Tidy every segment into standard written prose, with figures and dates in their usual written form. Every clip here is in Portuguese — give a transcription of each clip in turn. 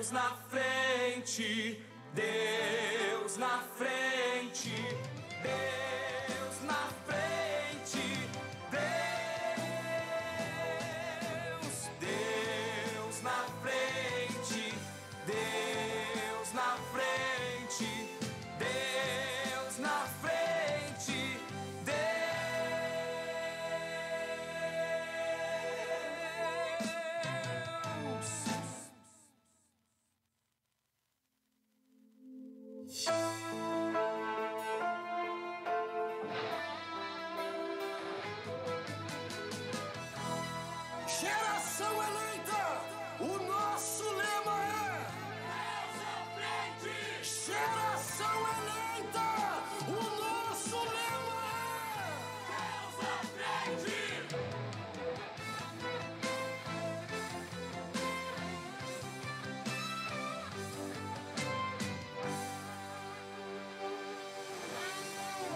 Deus na frente, Deus na frente, Deus na frente, Deus na frente, Deus na frente, Deus na frente, Geração eleita, o nosso lema é Deus à frente! Geração eleita, o nosso lema Deus à frente!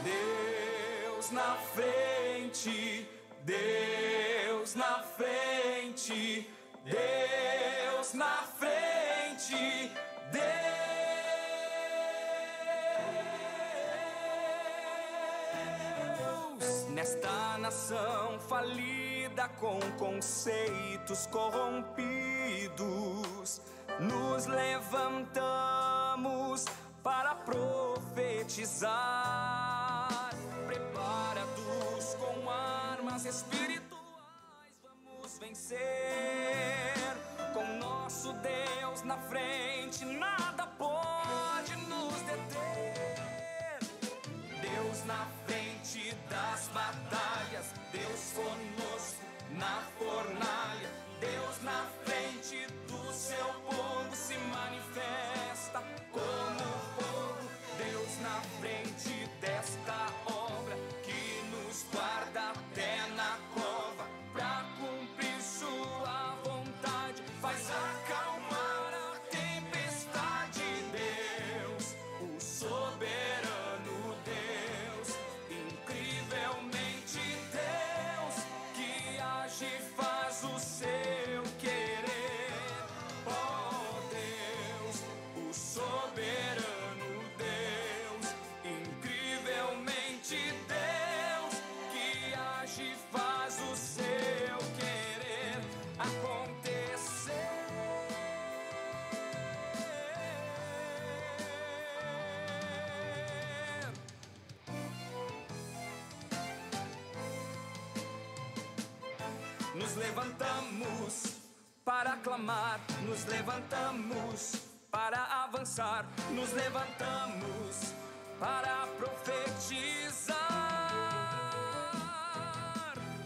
Deus na frente, Deus na frente, Deus na frente, Deus nesta nação falida com conceitos corrompidos, nos levantamos para profetizar, preparados com armas espirituais, vamos vencer. Com nosso Deus na frente, nada pode nos deter. Deus na frente das batalhas, Deus conosco na fornalha, Deus na frente do seu povo se manifesta como fogo. Deus na frente desta obra que nos guarda até na cova, pra cumprir sua vontade, faz acalmar a tempestade. Deus, o soberano Deus, incrivelmente Deus, que age e faz o seu querer. Oh Deus, o soberano Deus, incrivelmente Deus, que age e faz o seu querer acontecer. Nos levantamos para clamar, nos levantamos para avançar, nos levantamos para profetizar.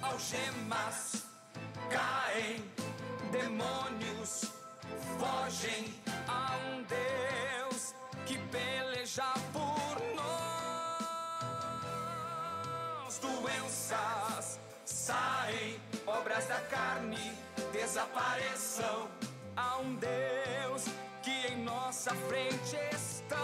Algemas caem, demônios fogem, a um Deus que peleja por nós. Doenças saem, obras da carne desapareçam, há um Deus que em nossa frente está.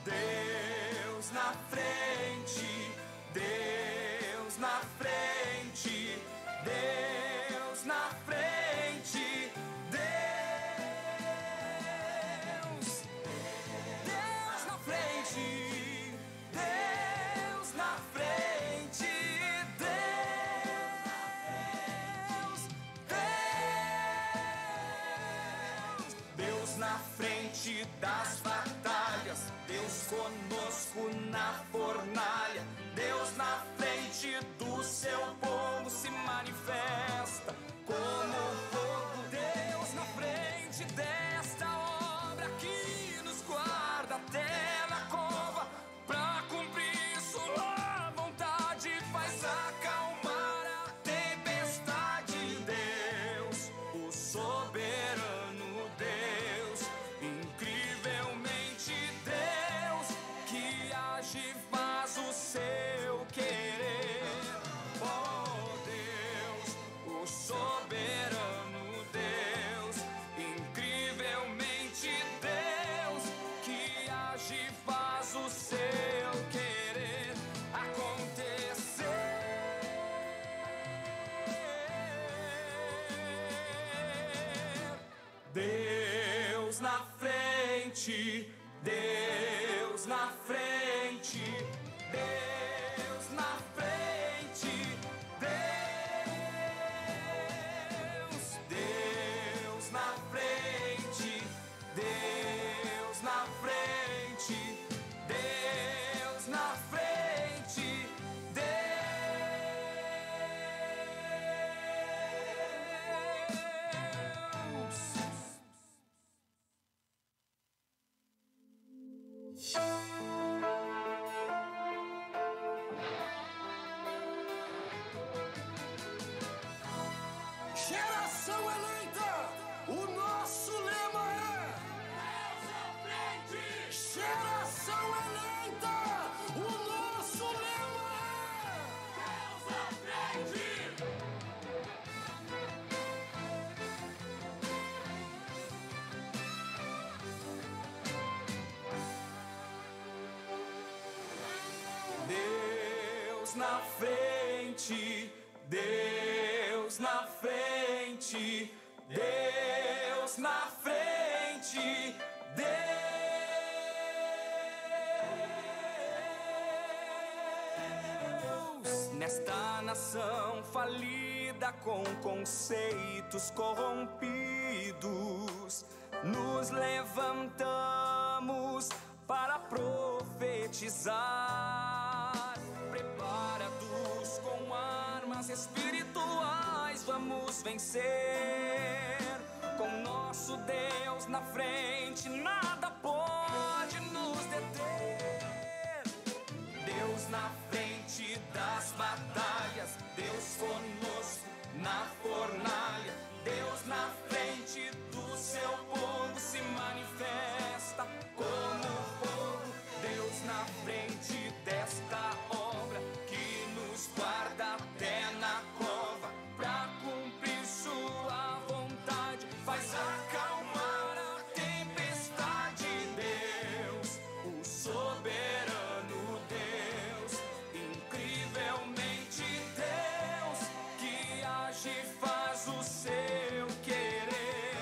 Deus na frente, Deus na frente, Deus na frente, Deus, Deus na frente, Deus na frente, Deus na frente das batalhas, Deus conosco na fornalha, Deus na frente do seu povo se manifesta como fogo. Deus na frente desta obra que nos guarda até na cova, pra cumprir sua vontade, faz acalmar a tempestade. Deus, o soberano Deus, incrivelmente Deus, que age e faz o seu querer. Oh Deus, frente, Deus na frente, Deus na frente, Deus na frente, Deus na frente, Deus na frente, Geração eleita, o nosso lema é Deus à frente! Geração eleita, o nosso lema Deus à frente! Deus na frente, Deus na frente, Deus na frente, Deus nesta nação falida com conceitos corrompidos, nos levantamos para profetizar, preparados com armas espirituais, vamos vencer. Com nosso Deus na frente, nada pode nos deter. Deus na frente das batalhas, Deus conosco na fornalha, Deus na frente do seu povo se manifesta como fogo. Deus na frente desta obra que nos guarda até na cova, pra cumprir sua vontade, faz acalmar a tempestade. Deus, o soberano Deus, incrivelmente Deus, que age e faz o seu querer.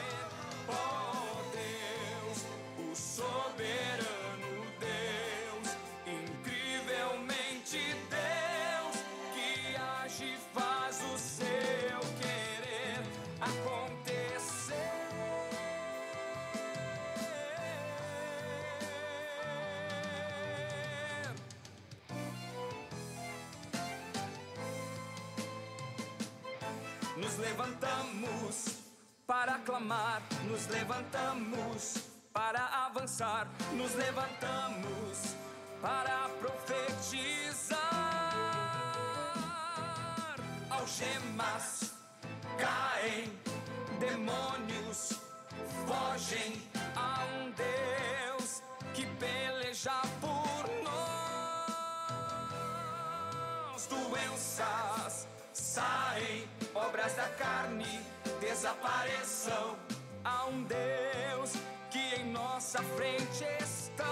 Oh Deus, o soberano Deus, incrivelmente Deus, que age e faz o seu querer acontecer. Nos levantamos para clamar, nos levantamos para avançar, nos levantamos para profetizar. Algemas caem, demônios fogem, a um Deus que peleja por nós. Doenças saem, obras da carne desapareçam, há um Deus que em nossa frente está.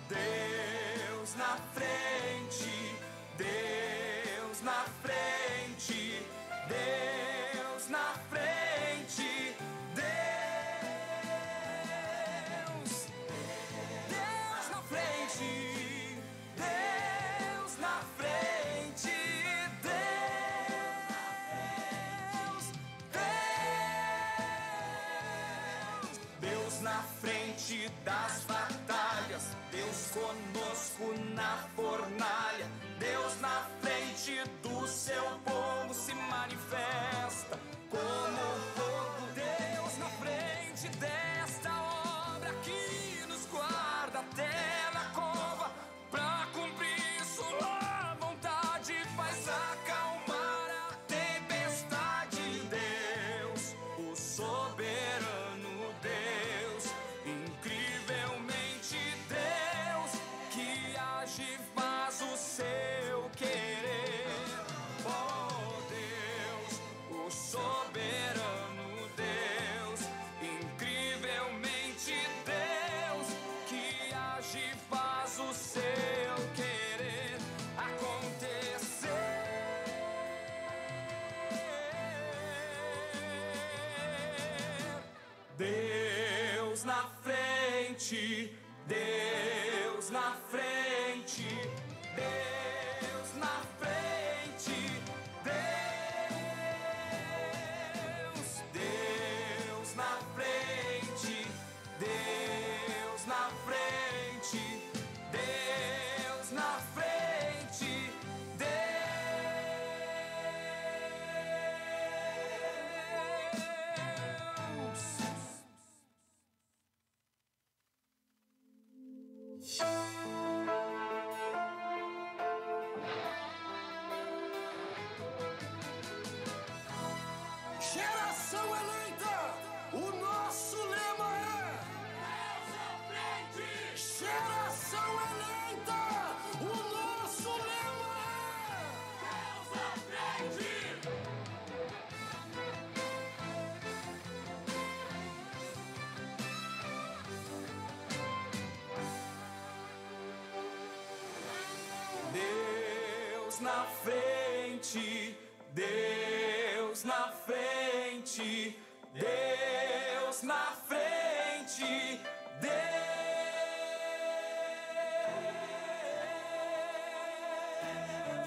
Deus na frente, Deus na frente, Deus na frente, Deus, Deus na frente, Deus na frente, Deus na frente das batalhas, Deus conosco na fornalha, Deus na frente do seu povo se manifesta como fogo. Deus na frente desta obra que nos guarda até na cova, pra cumprir sua vontade, faz acalmar a tempestade. Deus, o soberano Deus, incrivelmente Deus, que age e faz o seu querer. Oh Deus, frente, Deus na frente, Deus na frente, Deus na frente, Deus na frente, Deus na frente, Geração eleita, o nosso lema é Deus à frente! Geração eleita, o nosso lema Deus à frente! Deus na frente, Deus na frente, Deus na frente,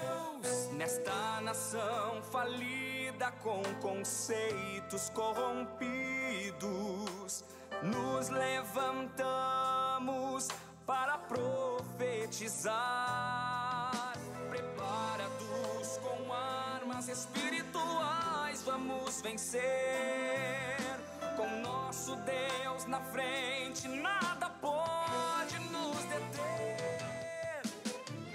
Deus nesta nação falida com conceitos corrompidos, nos levantamos para profetizar, preparados com armas espirituais, vamos vencer. Com nosso Deus na frente, nada pode nos deter.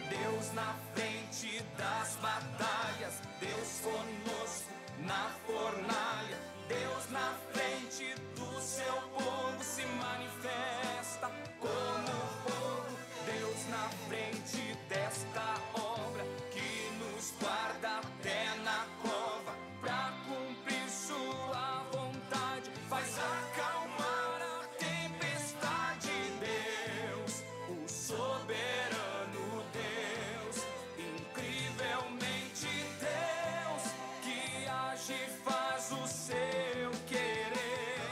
Deus na frente das batalhas, Deus conosco na fornalha, Deus na frente do seu povo se manifesta como fogo. Deus na frente desta obra que nos guarda até na cova, pra cumprir sua vontade, faz acalmar a tempestade. Deus, o soberano Deus, incrivelmente Deus, que age e faz o seu querer.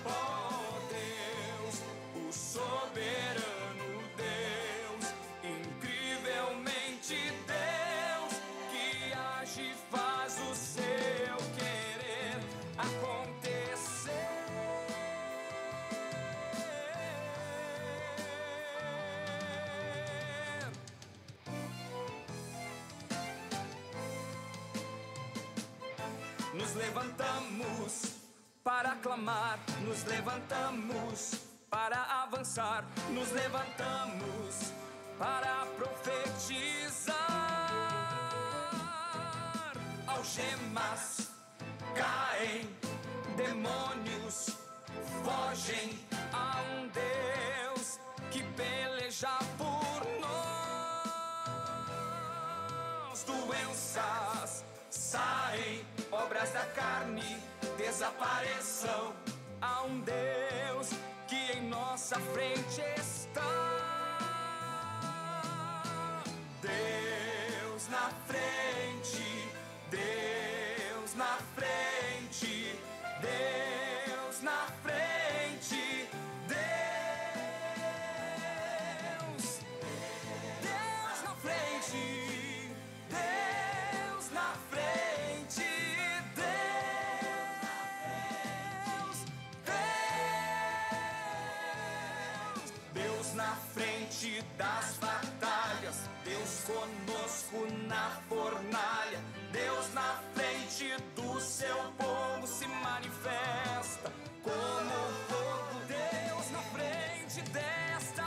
Oh Deus, o soberano Deus, incrivelmente Deus, que age e faz o seu querer acontecer. Nos levantamos para clamar, nos levantamos para avançar, nos levantamos para profetizar. Algemas caem, demônios fogem, a um Deus que peleja por nós. Doenças saem, obras da carne desapareçam, há um Deus que em nossa frente está. Deus na frente, Deus na frente, Deus na frente, Deus, Deus na frente, Deus na frente, Deus na frente das batalhas, Deus conosco na fornalha, Deus na frente do seu povo se manifesta como fogo. Deus na frente desta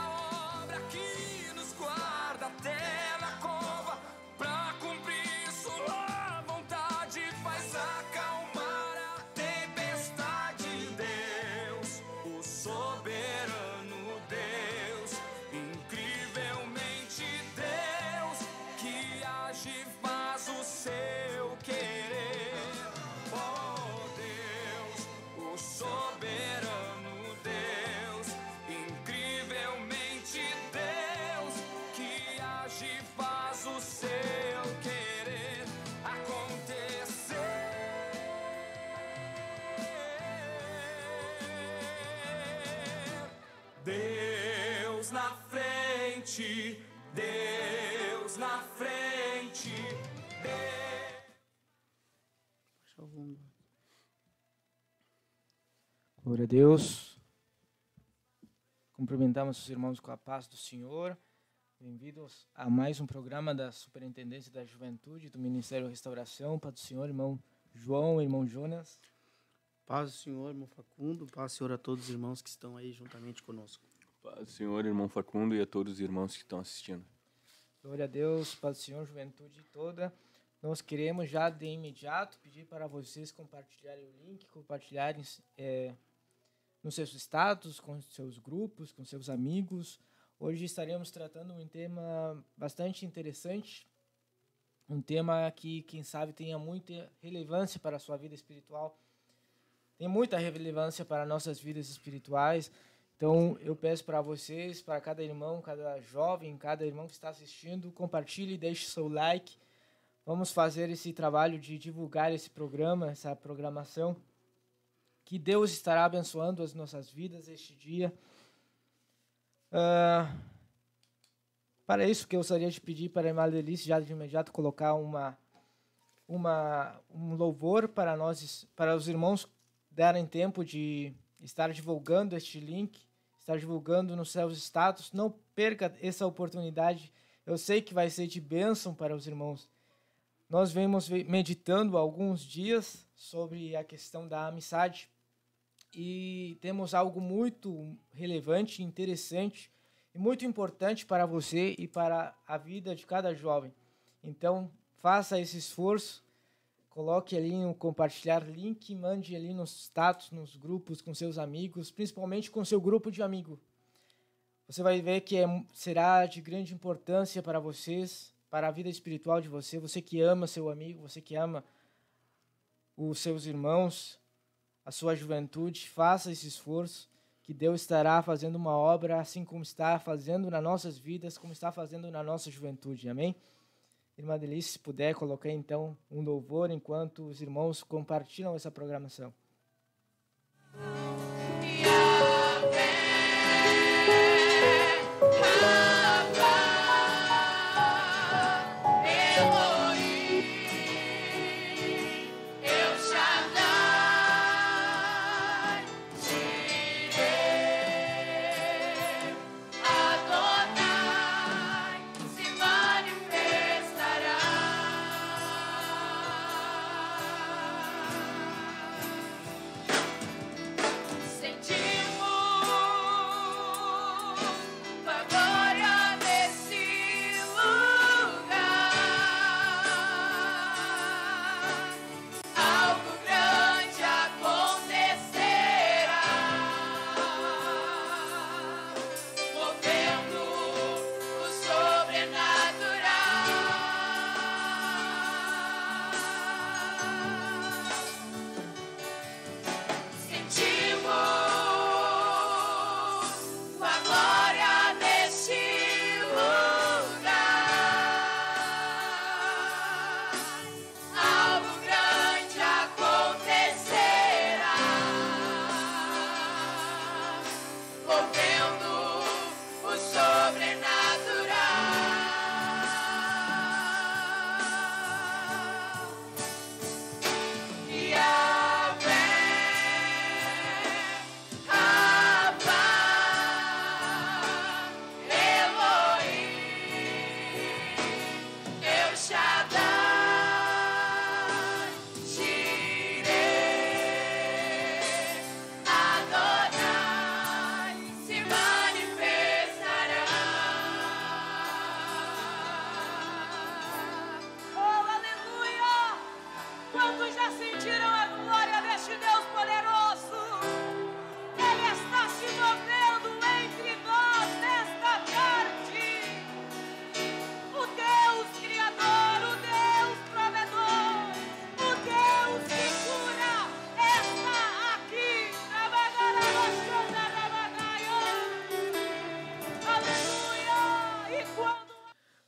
obra que nos guarda até na cova, pra cumprir sua vontade, faz acalmar a tempestade. Deus, o soberano Deus, incrivelmente Deus, que age e faz o seu querer. Oh Deus, frente, Deus na frente. Glória a Deus. Cumprimentamos os irmãos com a paz do Senhor. Bem-vindos a mais um programa da Superintendência da Juventude do Ministério Restauração. Paz do Senhor, irmão João, irmão Jonas. Paz do Senhor, irmão Facundo. Paz do Senhor a todos os irmãos que estão aí juntamente conosco. Paz do Senhor, irmão Facundo, e a todos os irmãos que estão assistindo. Glória a Deus, paz do Senhor, juventude toda. Nós queremos já de imediato pedir para vocês compartilharem o link, compartilharem nos seus status, com seus grupos, com seus amigos. Hoje estaremos tratando um tema bastante interessante, um tema que, quem sabe, tenha muita relevância para a sua vida espiritual, tem muita relevância para nossas vidas espirituais. Então, eu peço para vocês, para cada irmão, cada jovem, cada irmão que está assistindo, compartilhe e deixe seu like. Vamos fazer esse trabalho de divulgar esse programa, essa programação, que Deus estará abençoando as nossas vidas este dia. Para isso, que eu gostaria de pedir para a irmã Delice já de imediato colocar um louvor para nós, para os irmãos darem tempo de estar divulgando este link, estar divulgando nos seus status. Não perca essa oportunidade. Eu sei que vai ser de bênção para os irmãos. Nós vemos meditando há alguns dias sobre a questão da amizade e temos algo muito relevante, interessante e muito importante para você e para a vida de cada jovem. Então, faça esse esforço, coloque ali no compartilhar link, mande ali nos status, nos grupos com seus amigos, principalmente com seu grupo de amigos. Você vai ver que será de grande importância para vocês, para a vida espiritual de você, você que ama seu amigo, você que ama os seus irmãos, a sua juventude. Faça esse esforço, que Deus estará fazendo uma obra assim como está fazendo nas nossas vidas, como está fazendo na nossa juventude. Amém? Irmã Delice, se puder, coloquei então um louvor enquanto os irmãos compartilham essa programação.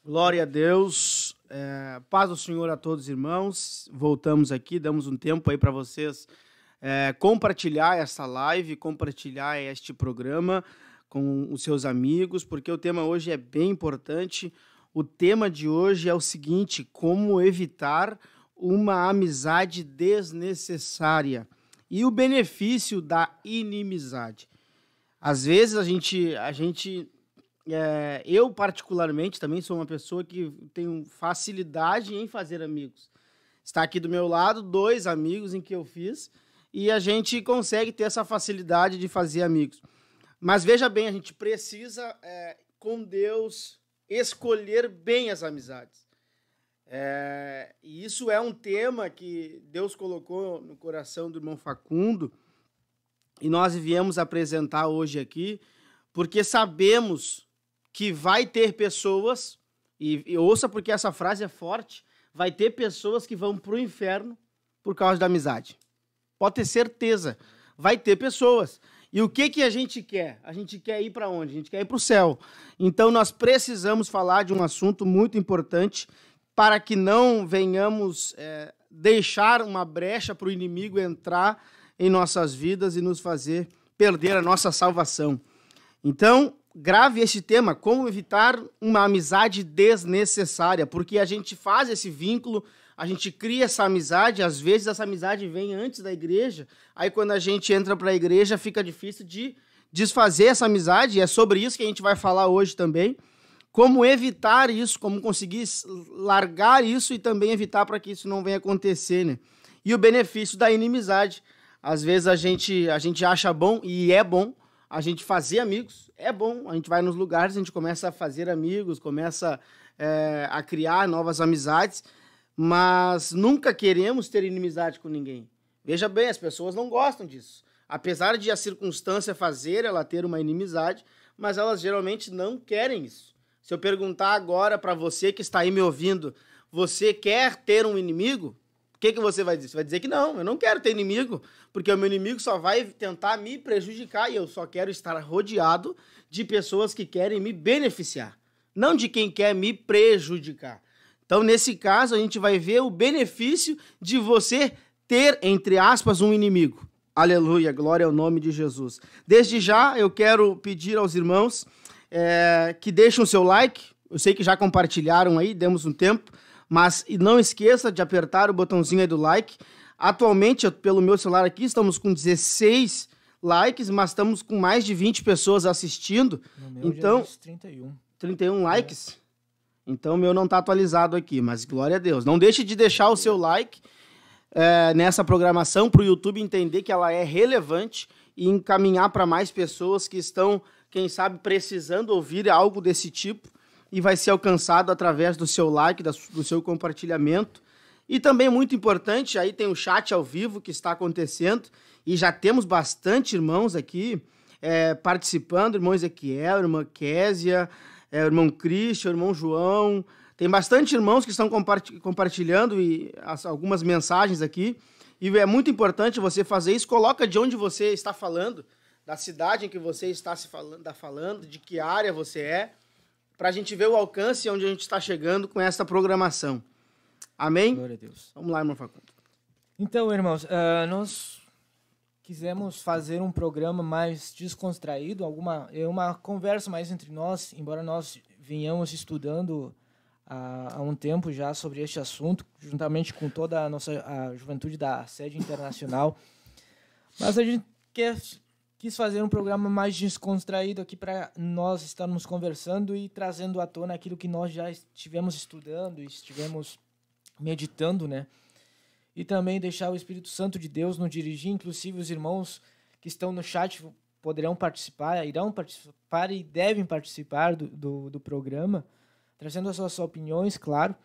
Glória a Deus, paz do Senhor a todos os irmãos. Voltamos aqui, damos um tempo aí para vocês compartilhar essa live, compartilhar este programa com os seus amigos, porque o tema hoje é bem importante. O tema de hoje é o seguinte: como evitar uma amizade desnecessária e o benefício da inimizade. Às vezes eu particularmente também sou uma pessoa que tenho facilidade em fazer amigos. Está aqui do meu lado 2 amigos em que eu fiz e a gente consegue ter essa facilidade de fazer amigos. Mas veja bem, a gente precisa, com Deus, escolher bem as amizades. E isso é um tema que Deus colocou no coração do irmão Facundo e nós viemos apresentar hoje aqui, porque sabemos que vai ter pessoas, e ouça porque essa frase é forte, vai ter pessoas que vão para o inferno por causa da amizade. Pode ter certeza, vai ter pessoas. E o que a gente quer? A gente quer ir para onde? A gente quer ir para o céu. Então nós precisamos falar de um assunto muito importante para que não venhamos deixar uma brecha para o inimigo entrar em nossas vidas e nos fazer perder a nossa salvação. Então, grave esse tema, como evitar uma amizade desnecessária, porque a gente faz esse vínculo, a gente cria essa amizade, às vezes essa amizade vem antes da igreja, aí quando a gente entra para a igreja fica difícil de desfazer essa amizade, e é sobre isso que a gente vai falar hoje também. Como evitar isso, como conseguir largar isso e também evitar para que isso não venha acontecer, né? E o benefício da inimizade. Às vezes a gente acha bom, e é bom, a gente fazer amigos. É bom, a gente vai nos lugares, a gente começa a fazer amigos, começa a criar novas amizades, mas nunca queremos ter inimizade com ninguém. Veja bem, as pessoas não gostam disso. Apesar de a circunstância fazer ela ter uma inimizade, mas elas geralmente não querem isso. Se eu perguntar agora para você que está aí me ouvindo, você quer ter um inimigo? O que você vai dizer? Você vai dizer que não, eu não quero ter inimigo, porque o meu inimigo só vai tentar me prejudicar e eu só quero estar rodeado de pessoas que querem me beneficiar, não de quem quer me prejudicar. Então, nesse caso, a gente vai ver o benefício de você ter, entre aspas, um inimigo. Aleluia, glória ao nome de Jesus. Desde já, eu quero pedir aos irmãos que deixem o seu like. Eu sei que já compartilharam aí, demos um tempo, mas não esqueça de apertar o botãozinho aí do like. Atualmente, pelo meu celular aqui, estamos com 16 likes, mas estamos com mais de 20 pessoas assistindo. No meu então, já 31. 31 likes? Então, o meu não está atualizado aqui, mas glória a Deus. Não deixe de deixar o seu like nessa programação para o YouTube entender que ela é relevante e encaminhar para mais pessoas que estão, quem sabe, precisando ouvir algo desse tipo e vai ser alcançado através do seu like, do seu compartilhamento. E também muito importante, aí tem o chat ao vivo que está acontecendo e já temos bastante irmãos aqui participando, irmão Ezequiel, irmã Késia, irmão Cristian, irmão João. Tem bastante irmãos que estão compartilhando algumas mensagens aqui. E é muito importante você fazer isso. Coloca de onde você está falando, da cidade em que você está falando, de que área você é, para a gente ver o alcance onde a gente está chegando com essa programação. Amém? Glória a Deus. Vamos lá, irmão Facundo. Então, irmãos, nós quisemos fazer um programa mais descontraído, uma conversa mais entre nós, embora nós venhamos estudando há um tempo já sobre este assunto, juntamente com toda a juventude da sede internacional. Mas a gente quis fazer um programa mais descontraído aqui para nós estarmos conversando e trazendo à tona aquilo que nós já estivemos estudando e estivemos meditando, né? E também deixar o Espírito Santo de Deus nos dirigir, inclusive os irmãos que estão no chat irão participar e devem participar do programa, trazendo as suas opiniões, claro.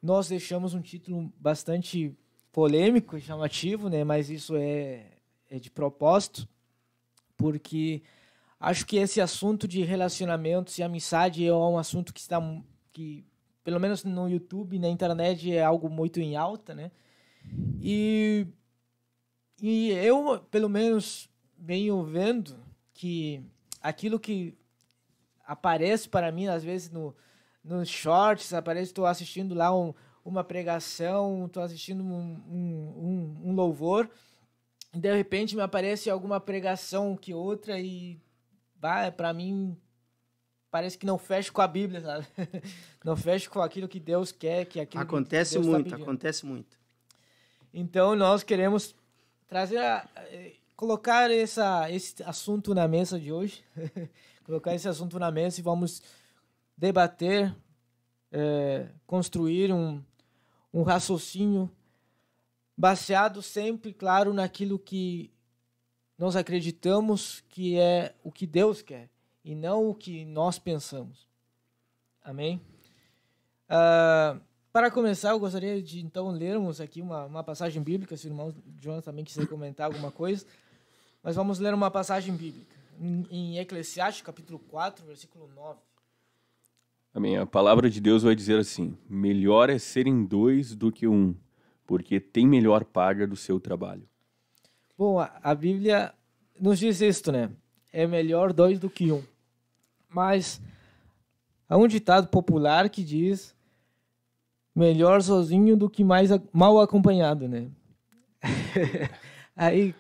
Nós deixamos um título bastante polêmico e chamativo, né? Mas isso é de propósito, porque acho que esse assunto de relacionamentos e amizade é um assunto que pelo menos no YouTube, na internet, é algo muito em alta, né? E eu, pelo menos, venho vendo que aquilo que aparece para mim, às vezes, nos shorts, estou assistindo lá uma pregação, estou assistindo um louvor, e de repente me aparece alguma pregação que outra e para mim, parece que não fecha com a Bíblia, sabe? Não fecha com aquilo que Deus quer, que aquilo Acontece que Deus muito, tá pedindo. acontece muito. Então, nós queremos trazer, colocar esse assunto na mesa de hoje, colocar esse assunto na mesa e vamos debater, construir um raciocínio baseado sempre, claro, naquilo que nós acreditamos que é o que Deus quer e não o que nós pensamos. Amém? Para começar, eu gostaria de, então, lermos aqui uma passagem bíblica, se o irmão Jonas também quiser comentar alguma coisa. Mas vamos ler uma passagem bíblica em Eclesiastes, capítulo 4, versículo 9. Amém. A palavra de Deus vai dizer assim: melhor é serem dois do que um, porque tem melhor paga do seu trabalho. Bom, a Bíblia nos diz isto, né? É melhor dois do que um. Mas há um ditado popular que diz: melhor sozinho do que mal acompanhado, né? Aí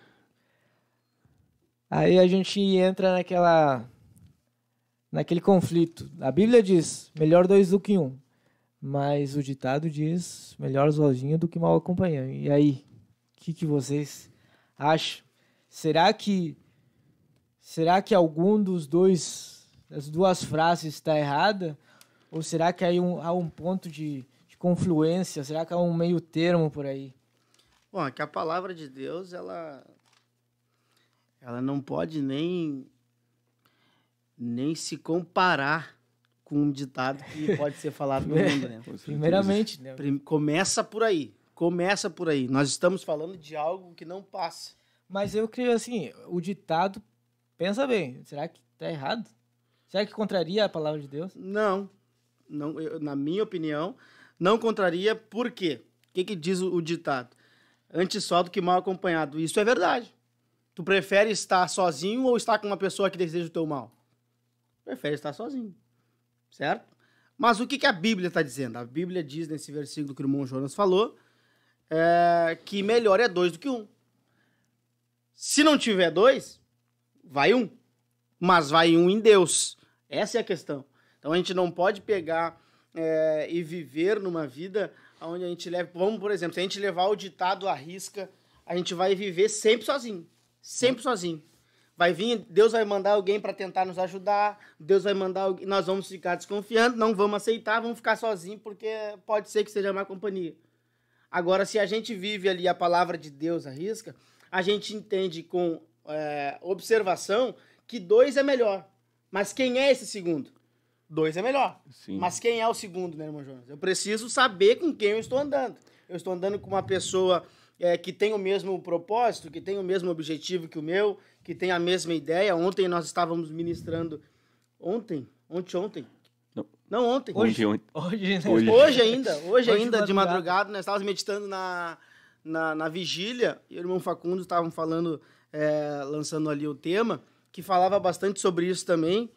a gente entra naquele conflito. A Bíblia diz: melhor dois do que um. Mas o ditado diz: melhor sozinho do que mal acompanhado. E aí, o que vocês acham? Será que algum das duas frases está errada? Ou será que há um ponto de confluência? Será que há um meio termo por aí? Bom, é que a palavra de Deus, ela não pode nem se comparar com um ditado que pode ser falado no mundo, né? Primeiramente, né? Começa por aí. Nós estamos falando de algo que não passa. Mas eu creio assim, o ditado, pensa bem, será que está errado? Será que contraria a palavra de Deus? Não, na minha opinião, não contraria. Por quê? O que diz o ditado? Antes só do que mal acompanhado. Isso é verdade. Tu prefere estar sozinho ou estar com uma pessoa que deseja o teu mal? Prefere estar sozinho, certo? Mas o que a Bíblia está dizendo? A Bíblia diz nesse versículo que o irmão Jonas falou, que melhor é dois do que um. Se não tiver dois, vai um. Mas vai um em Deus. Essa é a questão. Então a gente não pode pegar e viver numa vida onde a gente leva... Vamos, por exemplo, se a gente levar o ditado à risca, a gente vai viver sempre sozinho. Sempre sozinho. Deus vai mandar alguém para tentar nos ajudar, Deus vai mandar alguém, nós vamos ficar desconfiando, não vamos aceitar, vamos ficar sozinhos, porque pode ser que seja má companhia. Agora, se a gente vive ali a palavra de Deus à risca, a gente entende com observação que dois é melhor. Mas quem é esse segundo? Dois é melhor. Sim. Mas quem é o segundo, né, irmão Jonas? Eu preciso saber com quem eu estou andando. Eu estou andando com uma pessoa que tem o mesmo propósito, que tem o mesmo objetivo que o meu, que tem a mesma ideia. Ontem nós estávamos ministrando... Ontem? Não, ontem. Hoje, né? Hoje ainda, de madrugada, nós estávamos meditando na vigília, e o irmão Facundo estavam falando, lançando ali o tema, que falava bastante sobre isso também,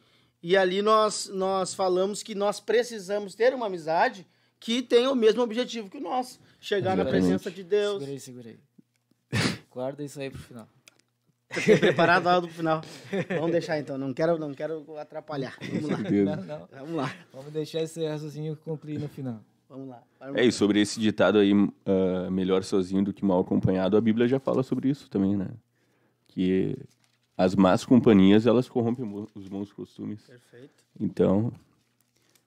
e ali nós falamos que nós precisamos ter uma amizade que tenha o mesmo objetivo que o nosso, chegar Exatamente. na presença de Deus. Segura aí. Guarda isso aí pro final. Tô preparado lá do final. Vamos deixar então, não quero atrapalhar. Vamos lá. Não. Vamos lá. Vamos deixar esse raciocínio concluir no final. Vamos lá. E sobre esse ditado aí, melhor sozinho do que mal acompanhado, a Bíblia já fala sobre isso também, né? Que as más companhias, elas corrompem os bons costumes. Perfeito. Então,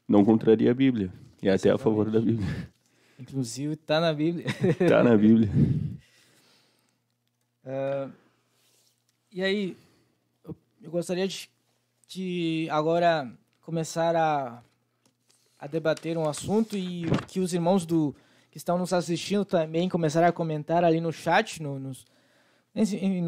não contraria a Bíblia. E até a favor da Bíblia. Inclusive, tá na Bíblia. Tá na Bíblia. E aí, eu gostaria de agora começar a debater um assunto e que os irmãos que estão nos assistindo também começaram a comentar ali no chat, no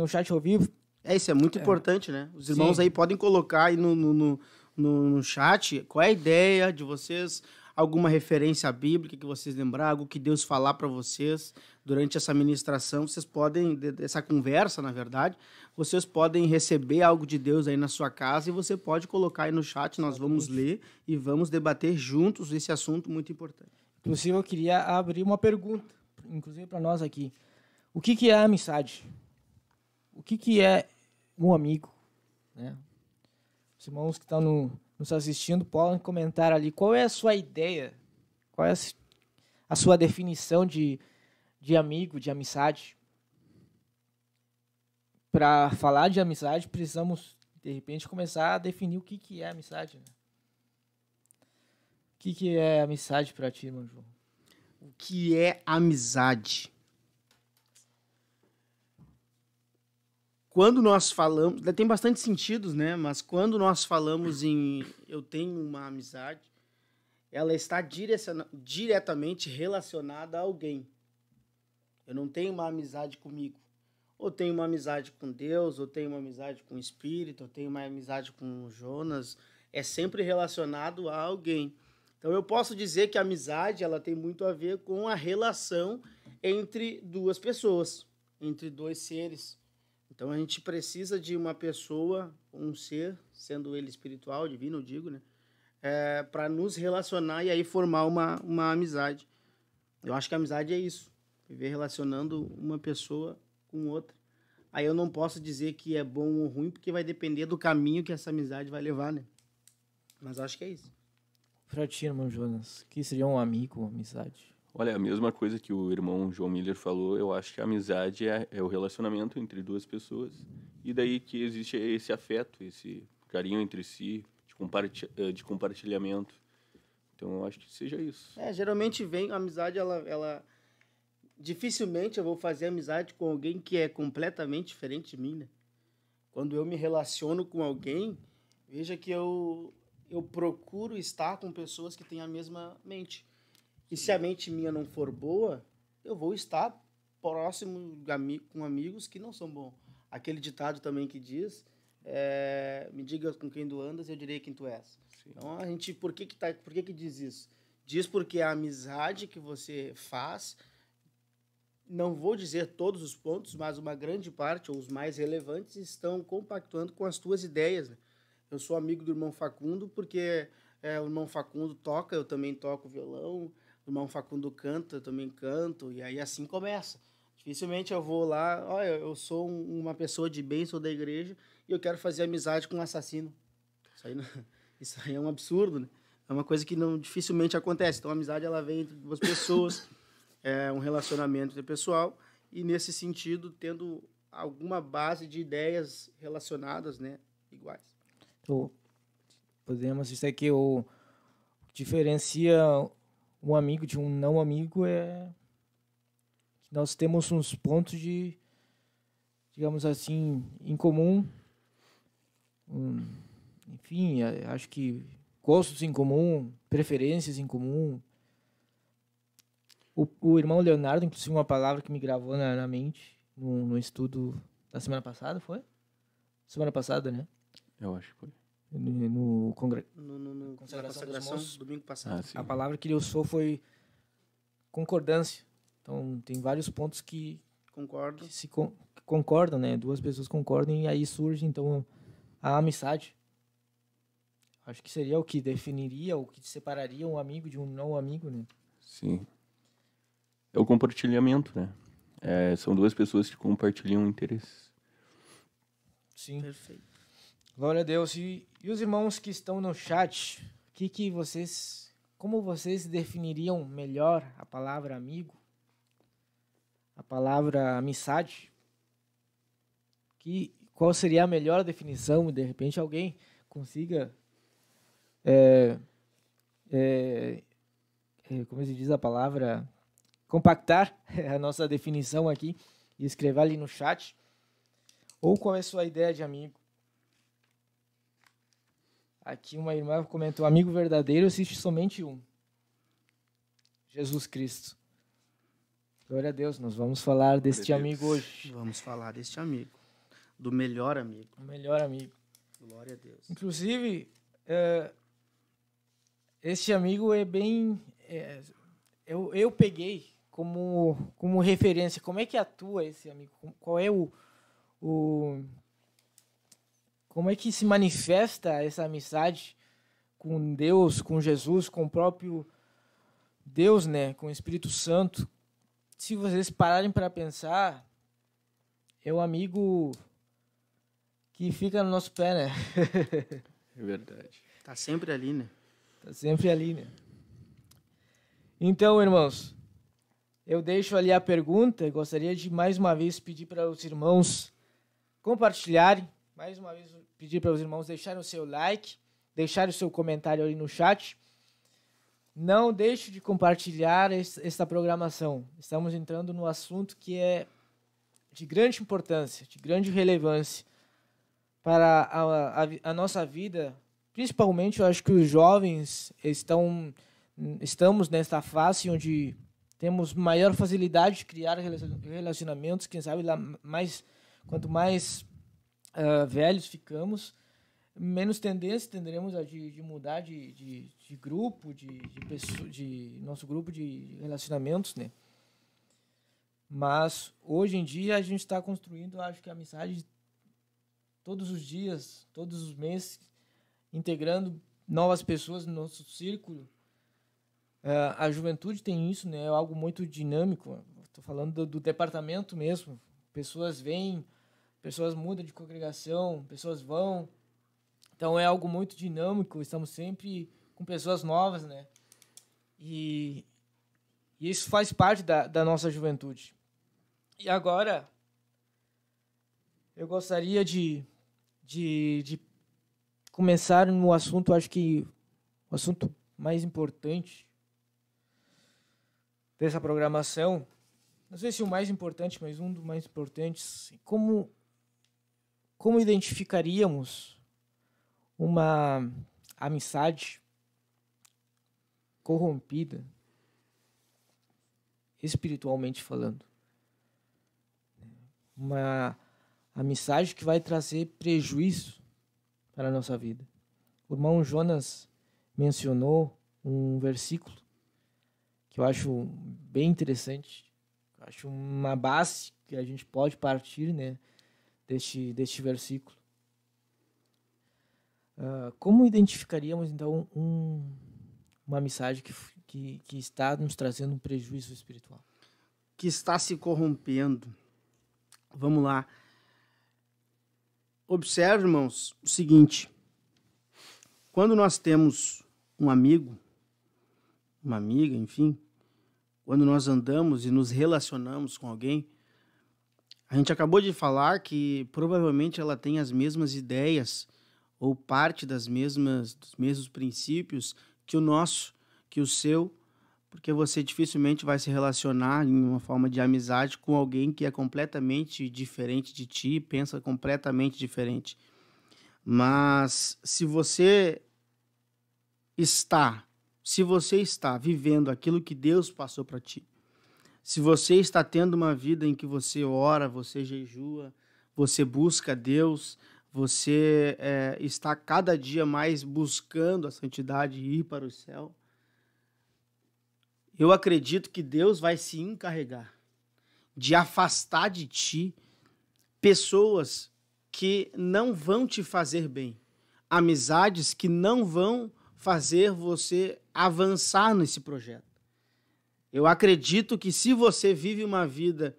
chat ao vivo. Isso é muito importante, né? Os irmãos Sim. aí podem colocar aí no chat qual é a ideia de vocês, alguma referência bíblica que vocês lembraram, algo que Deus falar para vocês durante essa ministração. Vocês podem, essa conversa, na verdade, vocês podem receber algo de Deus aí na sua casa e você pode colocar aí no chat, nós vamos ler e vamos debater juntos esse assunto muito importante. Inclusive, eu queria abrir uma pergunta, inclusive para nós aqui. O que é a amizade? O que é um amigo? Né? os irmãos que estão nos assistindo podem comentar ali qual é a sua ideia, qual é a sua definição de amigo, de amizade. Para falar de amizade, precisamos, de repente, começar a definir o que é amizade. Né? O que é amizade para ti, irmão João? O que é amizade? Quando nós falamos... Tem bastante sentidos, né? Mas quando nós falamos em eu tenho uma amizade, ela está diretamente relacionada a alguém. Eu não tenho uma amizade comigo. Ou tenho uma amizade com Deus, ou tenho uma amizade com o Espírito, ou tenho uma amizade com o Jonas. É sempre relacionado a alguém. Então, eu posso dizer que a amizade ela tem muito a ver com a relação entre duas pessoas, entre dois seres. Então, a gente precisa de uma pessoa, um ser, sendo ele espiritual, divino, eu digo, né? Para nos relacionar e aí formar uma amizade. Eu acho que a amizade é isso. Viver relacionando uma pessoa com outra. Aí eu não posso dizer que é bom ou ruim, porque vai depender do caminho que essa amizade vai levar, né? Mas acho que é isso. Pra ti, irmão Jonas, que seria um amigo, uma amizade? Olha, a mesma coisa que o irmão João Miller falou, eu acho que a amizade é o relacionamento entre duas pessoas. E daí que existe esse afeto, esse carinho entre si, de compartilhamento. Então, eu acho que seja isso. Geralmente a amizade, ela... Dificilmente eu vou fazer amizade com alguém que é completamente diferente de mim, né? Quando eu me relaciono com alguém, veja que eu procuro estar com pessoas que têm a mesma mente. E se a mente minha não for boa, eu vou estar próximo com amigos que não são bons. Aquele ditado também que diz, me diga com quem tu andas, eu direi quem tu és. Sim. Então, a gente, por que diz isso? Diz porque a amizade que você faz... Não vou dizer todos os pontos, mas uma grande parte, ou os mais relevantes, estão compactuando com as tuas ideias. Né? Eu sou amigo do irmão Facundo porque o irmão Facundo toca, eu também toco violão, o irmão Facundo canta, eu também canto, e aí assim começa. Dificilmente eu vou lá, olha, eu sou uma pessoa de bem, sou da igreja, e eu quero fazer amizade com um assassino. Isso aí é um absurdo, né? É uma coisa que dificilmente acontece. Então a amizade ela vem entre duas pessoas... um relacionamento interpessoal e, nesse sentido, tendo alguma base de ideias relacionadas, né, iguais. Então, podemos dizer que o que diferencia um amigo de um não amigo é que nós temos uns pontos de, digamos assim, em comum. Enfim, acho que gostos em comum, preferências em comum. O irmão Leonardo, inclusive, uma palavra que me gravou na mente no estudo da semana passada, foi? Semana passada, né? Eu acho que foi. No consagração domingo passado. A palavra que ele usou foi concordância. Então, tem vários pontos que concordam, né? Duas pessoas concordam e aí surge, então, a amizade. Acho que seria o que definiria, o que separaria um amigo de um não amigo, né? Sim. É o compartilhamento, né? São duas pessoas que compartilham interesses. Sim. Perfeito. Glória a Deus. E os irmãos que estão no chat, como vocês definiriam melhor a palavra amigo? A palavra amizade? Qual seria a melhor definição? E de repente alguém consiga... como se diz a palavra... compactar a nossa definição aqui e escrever ali no chat. Ou qual é a sua ideia de amigo? Aqui uma irmã comentou, amigo verdadeiro existe somente um. Jesus Cristo. Glória a Deus, nós vamos falar deste amigo hoje. Vamos falar deste amigo. Do melhor amigo. O melhor amigo. Glória a Deus. Inclusive, este amigo é bem... Eu peguei como referência. Como é que atua esse amigo? Qual é como é que se manifesta essa amizade com Deus, com Jesus, com o próprio Deus, né? Com o Espírito Santo? Se vocês pararem para pensar, é o amigo que fica no nosso pé, né? É verdade. Tá sempre ali, né? Tá sempre ali, né? Então, irmãos, eu deixo ali a pergunta e gostaria de mais uma vez pedir para os irmãos compartilharem, mais uma vez pedir para os irmãos deixarem o seu like, deixarem o seu comentário ali no chat. Não deixe de compartilhar esta programação. Estamos entrando no assunto que é de grande importância, de grande relevância para a nossa vida. Principalmente, eu acho que os jovens estamos nesta fase onde temos maior facilidade de criar relacionamentos. Quem sabe lá quanto mais velhos ficamos, menos tendência teremos de mudar de grupo, de nosso grupo de relacionamentos, né? Mas hoje em dia a gente está construindo, acho que a amizade todos os dias, todos os meses, integrando novas pessoas no nosso círculo. A juventude tem isso, né? É algo muito dinâmico. Estou falando do departamento mesmo. Pessoas vêm, pessoas mudam de congregação, pessoas vão. Então é algo muito dinâmico. Estamos sempre com pessoas novas, né? E isso faz parte da nossa juventude. E agora eu gostaria de começar no assunto, acho que o assunto mais importante dessa programação, não sei se o mais importante, mas um dos mais importantes, como identificaríamos uma amizade corrompida, espiritualmente falando. Uma amizade que vai trazer prejuízo para a nossa vida. O irmão Jonas mencionou um versículo que eu acho bem interessante. Eu acho uma base que a gente pode partir, né, deste versículo. Como identificaríamos, então, uma amizade que está nos trazendo um prejuízo espiritual? Que está se corrompendo. Vamos lá. Observe, irmãos, o seguinte. Quando nós temos um amigo, uma amiga, enfim, quando nós andamos e nos relacionamos com alguém, a gente acabou de falar que provavelmente ela tem as mesmas ideias ou parte dos mesmos princípios que o nosso, que o seu, porque você dificilmente vai se relacionar em uma forma de amizade com alguém que é completamente diferente de ti, pensa completamente diferente. Mas se você está vivendo aquilo que Deus passou para ti, se você está tendo uma vida em que você ora, você jejua, você busca Deus, você está cada dia mais buscando a santidade e ir para o céu, eu acredito que Deus vai se encarregar de afastar de ti pessoas que não vão te fazer bem, amizades que não vão fazer você avançar nesse projeto. Eu acredito que se você vive uma vida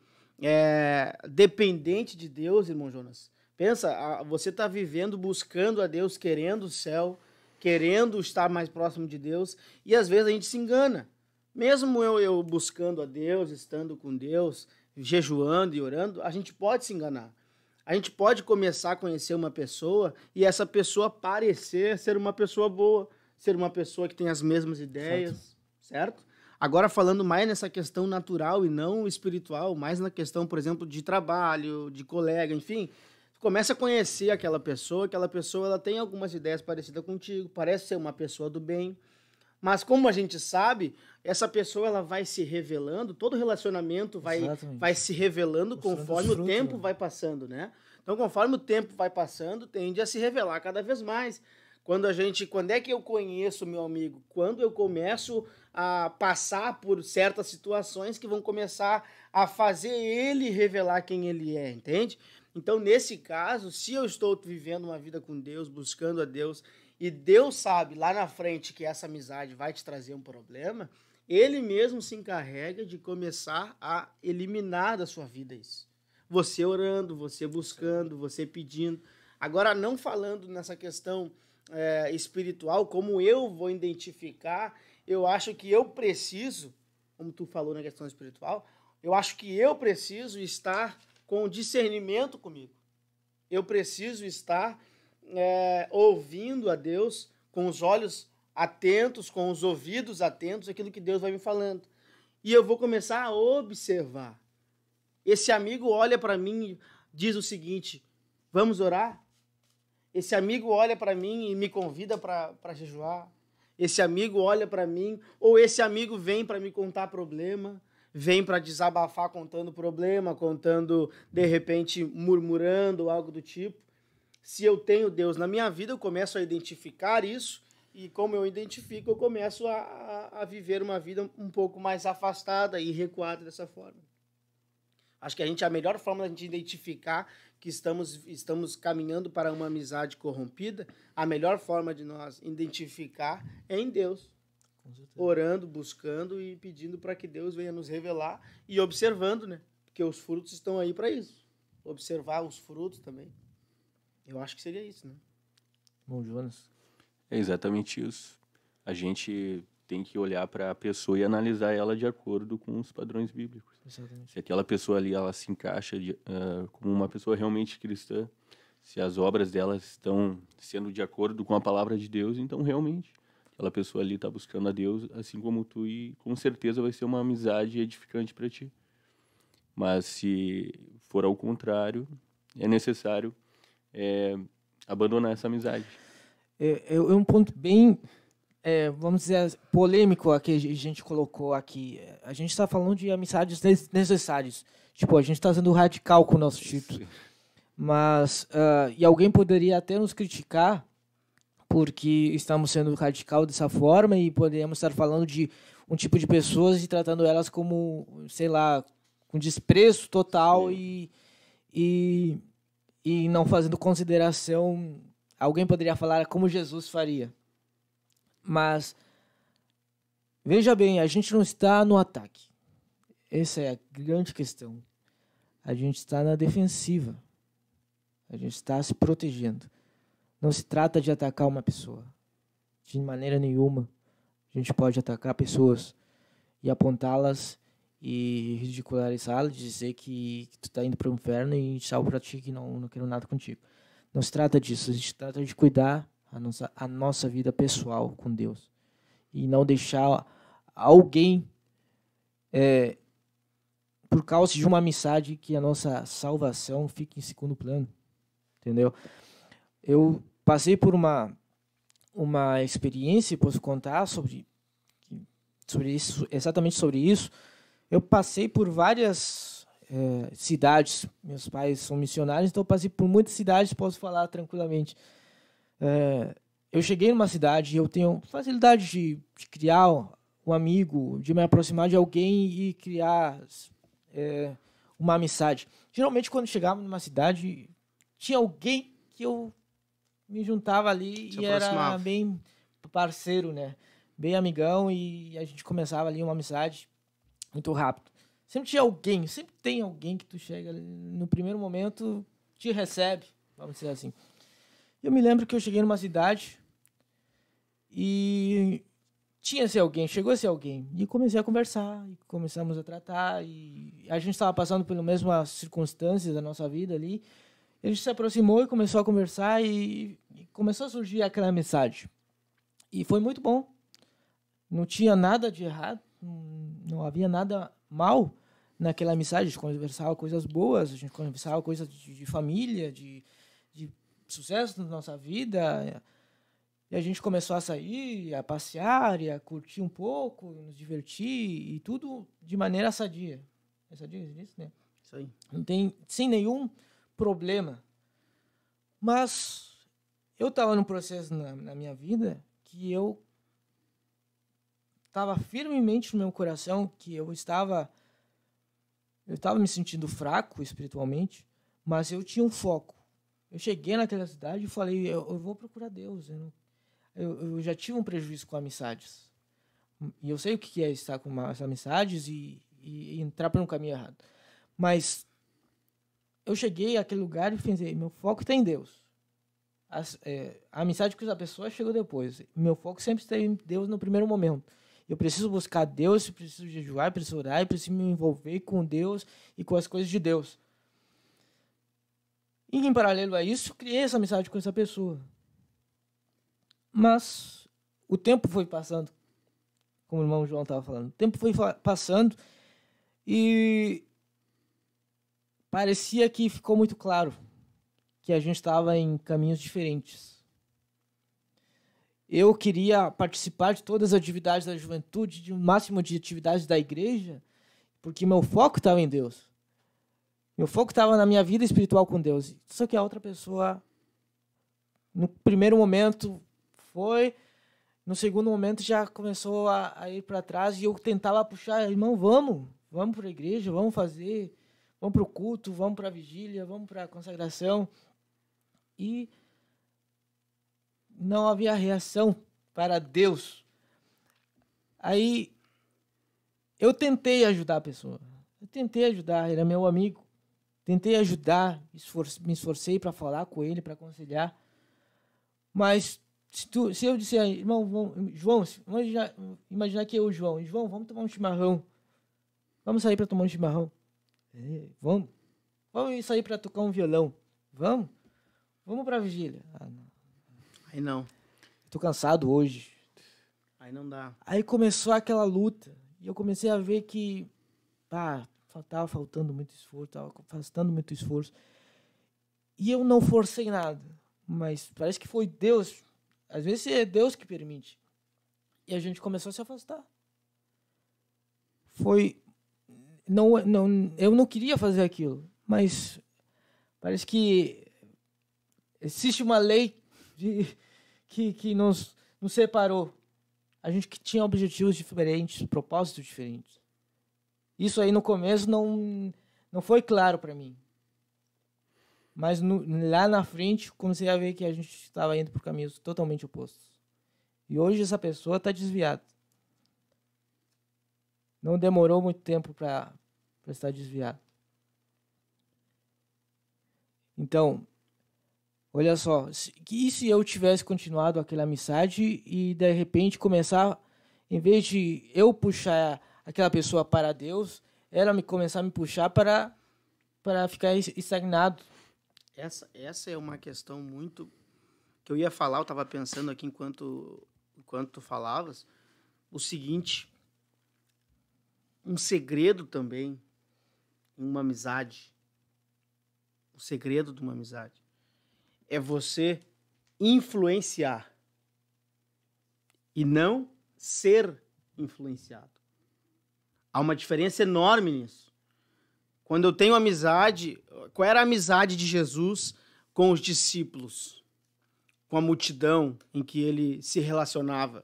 dependente de Deus, irmão Jonas, pensa, você está vivendo, buscando a Deus, querendo o céu, querendo estar mais próximo de Deus, e às vezes a gente se engana. Mesmo eu buscando a Deus, estando com Deus, jejuando e orando, a gente pode se enganar. A gente pode começar a conhecer uma pessoa e essa pessoa parecer ser uma pessoa boa, ser uma pessoa que tem as mesmas ideias, certo? Agora, falando mais nessa questão natural e não espiritual, mais na questão, por exemplo, de trabalho, de colega, enfim, começa a conhecer aquela pessoa ela tem algumas ideias parecidas contigo, parece ser uma pessoa do bem, mas como a gente sabe, essa pessoa ela vai se revelando, todo relacionamento vai se revelando conforme o tempo vai passando, né? Então, conforme o tempo vai passando, tende a se revelar cada vez mais. Quando é que eu conheço meu amigo? Quando eu começo a passar por certas situações que vão começar a fazer ele revelar quem ele é, entende? Então, nesse caso, se eu estou vivendo uma vida com Deus, buscando a Deus, e Deus sabe lá na frente que essa amizade vai te trazer um problema, Ele mesmo se encarrega de começar a eliminar da sua vida isso. Você orando, você buscando, você pedindo. Agora, não falando nessa questão espiritual, como eu vou identificar, eu acho que eu preciso, como tu falou na questão espiritual, eu acho que eu preciso estar com discernimento comigo. Eu preciso estar ouvindo a Deus com os olhos atentos, com os ouvidos atentos, aquilo que Deus vai me falando. E eu vou começar a observar. Esse amigo olha para mim e diz o seguinte: vamos orar? Esse amigo olha para mim e me convida para jejuar. Esse amigo olha para mim, ou esse amigo vem para me contar problema, vem para desabafar contando problema, contando, de repente, murmurando, algo do tipo. Se eu tenho Deus na minha vida, eu começo a identificar isso, e como eu identifico, eu começo a viver uma vida um pouco mais afastada e recuada dessa forma. Acho que a melhor forma da gente identificar que estamos caminhando para uma amizade corrompida, a melhor forma de nós identificar é em Deus. Orando, buscando e pedindo para que Deus venha nos revelar e observando, né? Porque os frutos estão aí para isso. Observar os frutos também. Eu acho que seria isso, né? Bom, Jonas. É exatamente isso. A gente tem que olhar para a pessoa e analisar ela de acordo com os padrões bíblicos. Exatamente. Se aquela pessoa ali ela se encaixa como uma pessoa realmente cristã, se as obras dela estão sendo de acordo com a palavra de Deus, então realmente aquela pessoa ali está buscando a Deus, assim como tu, e com certeza vai ser uma amizade edificante para ti. Mas se for ao contrário, é necessário abandonar essa amizade. É um ponto bem, vamos dizer, polêmico que a gente colocou aqui. A gente está falando de amizades necessárias. Tipo, a gente está sendo radical com o nosso título. Mas, e alguém poderia até nos criticar porque estamos sendo radical dessa forma e poderíamos estar falando de um tipo de pessoas e tratando elas como, sei lá, com desprezo total e não fazendo consideração. Alguém poderia falar como Jesus faria. Mas, veja bem, a gente não está no ataque. Essa é a grande questão. A gente está na defensiva. A gente está se protegendo. Não se trata de atacar uma pessoa. De maneira nenhuma. A gente pode atacar pessoas e apontá-las e ridicularizá-las, dizer que tu está indo para o inferno e salvo para ti que não quero nada contigo. Não se trata disso. A gente trata de cuidar a nossa vida pessoal com Deus. E não deixar alguém, por causa de uma amizade, que a nossa salvação fique em segundo plano. Entendeu? Eu passei por uma experiência, posso contar sobre isso, exatamente sobre isso. Eu passei por várias cidades. Meus pais são missionários, então eu passei por muitas cidades, posso falar tranquilamente. Eu cheguei numa cidade e eu tenho facilidade de criar um amigo, de me aproximar de alguém e criar uma amizade. Geralmente, quando chegava numa cidade, tinha alguém que eu me juntava ali e era bem parceiro, né? Bem amigão, e a gente começava ali uma amizade muito rápido. Sempre tinha alguém, sempre tem alguém que tu chega no primeiro momento, te recebe, vamos dizer assim. Eu me lembro que eu cheguei numa cidade e tinha esse alguém, chegou esse alguém, e comecei a conversar, e começamos a tratar, e a gente estava passando pelas mesmas circunstâncias da nossa vida ali. A gente se aproximou e começou a conversar e começou a surgir aquela amizade. E foi muito bom. Não tinha nada de errado, não havia nada mal naquela amizade. A gente conversava coisas boas, a gente conversava coisas de família, de sucesso na nossa vida. E a gente começou a sair, a passear, e a curtir um pouco, nos divertir, e tudo de maneira sadia. É sadia isso, né? Isso aí. Não tem, sem nenhum problema. Mas eu estava num processo na minha vida que eu estava firmemente no meu coração que eu estava me sentindo fraco espiritualmente, mas eu tinha um foco. Eu cheguei naquela cidade e falei, eu vou procurar Deus. Eu já tive um prejuízo com amizades. E eu sei o que é estar com as amizades e entrar por um caminho errado. Mas eu cheguei àquele lugar e pensei, meu foco está em Deus. a amizade com essa pessoa chegou depois. Meu foco sempre está em Deus no primeiro momento. Eu preciso buscar Deus, eu preciso jejuar, eu preciso orar, eu preciso me envolver com Deus e com as coisas de Deus. E em paralelo a isso, criei essa amizade com essa pessoa. Mas o tempo foi passando, como o irmão João estava falando. O tempo foi passando e parecia que ficou muito claro que a gente estava em caminhos diferentes. Eu queria participar de todas as atividades da juventude, de um máximo de atividades da igreja, porque meu foco estava em Deus. Meu foco estava na minha vida espiritual com Deus. Só que a outra pessoa, no primeiro momento, foi, no segundo momento já começou a ir para trás e eu tentava puxar, irmão, vamos para a igreja, vamos fazer, vamos para o culto, vamos para a vigília, vamos para a consagração. E não havia reação para Deus. Aí eu tentei ajudar a pessoa. Eu tentei ajudar, era meu amigo. Tentei ajudar, me esforcei para falar com ele, para aconselhar. Mas se eu disser, irmão, João, vamos imaginar que eu e o João, vamos tomar um chimarrão. Vamos sair para tomar um chimarrão. Vamos sair para tocar um violão. Vamos para a vigília. Não. Aí não. Tô cansado hoje. Aí não dá. Aí começou aquela luta. E eu comecei a ver que estava faltando muito esforço, estava afastando muito esforço. E eu não forcei nada. Mas parece que foi Deus. Às vezes é Deus que permite. E a gente começou a se afastar. Eu não queria fazer aquilo. Mas parece que existe uma lei que nos separou. A gente que tinha objetivos diferentes, propósitos diferentes. Isso aí no começo não foi claro para mim. Mas lá na frente comecei a ver que a gente estava indo por caminhos totalmente opostos. E hoje essa pessoa está desviada. Não demorou muito tempo para estar desviada. Então, olha só, e se eu tivesse continuado aquela amizade e de repente começar, em vez de eu puxar aquela pessoa para Deus, ela começar a me puxar para ficar estagnado. Essa é uma questão muito que eu ia falar, eu estava pensando aqui enquanto tu falavas, o seguinte, um segredo também em uma amizade, o segredo de uma amizade é você influenciar e não ser influenciado. Há uma diferença enorme nisso. Quando eu tenho amizade, qual era a amizade de Jesus com os discípulos? Com a multidão em que ele se relacionava?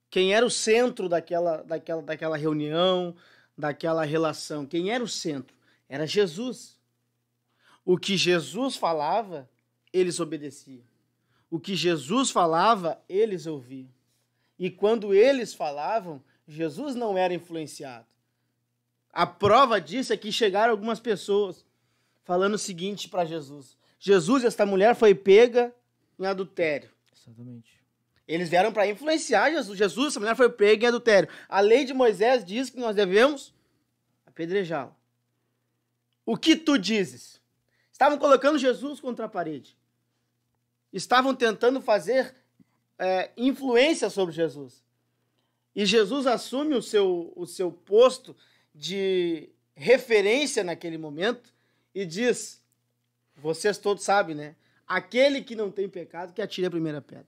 Quem era o centro daquela reunião, daquela relação? Quem era o centro? Era Jesus. O que Jesus falava, eles obedeciam. O que Jesus falava, eles ouviam. E quando eles falavam, Jesus não era influenciado. A prova disso é que chegaram algumas pessoas falando o seguinte para Jesus. Jesus, esta mulher foi pega em adultério. Exatamente. Eles vieram para influenciar Jesus. Jesus, essa mulher foi pega em adultério. A lei de Moisés diz que nós devemos apedrejá-la. O que tu dizes? Estavam colocando Jesus contra a parede. Estavam tentando fazer influência sobre Jesus. E Jesus assume o seu posto de referência naquele momento e diz, vocês todos sabem, né? Aquele que não tem pecado, que atire a primeira pedra.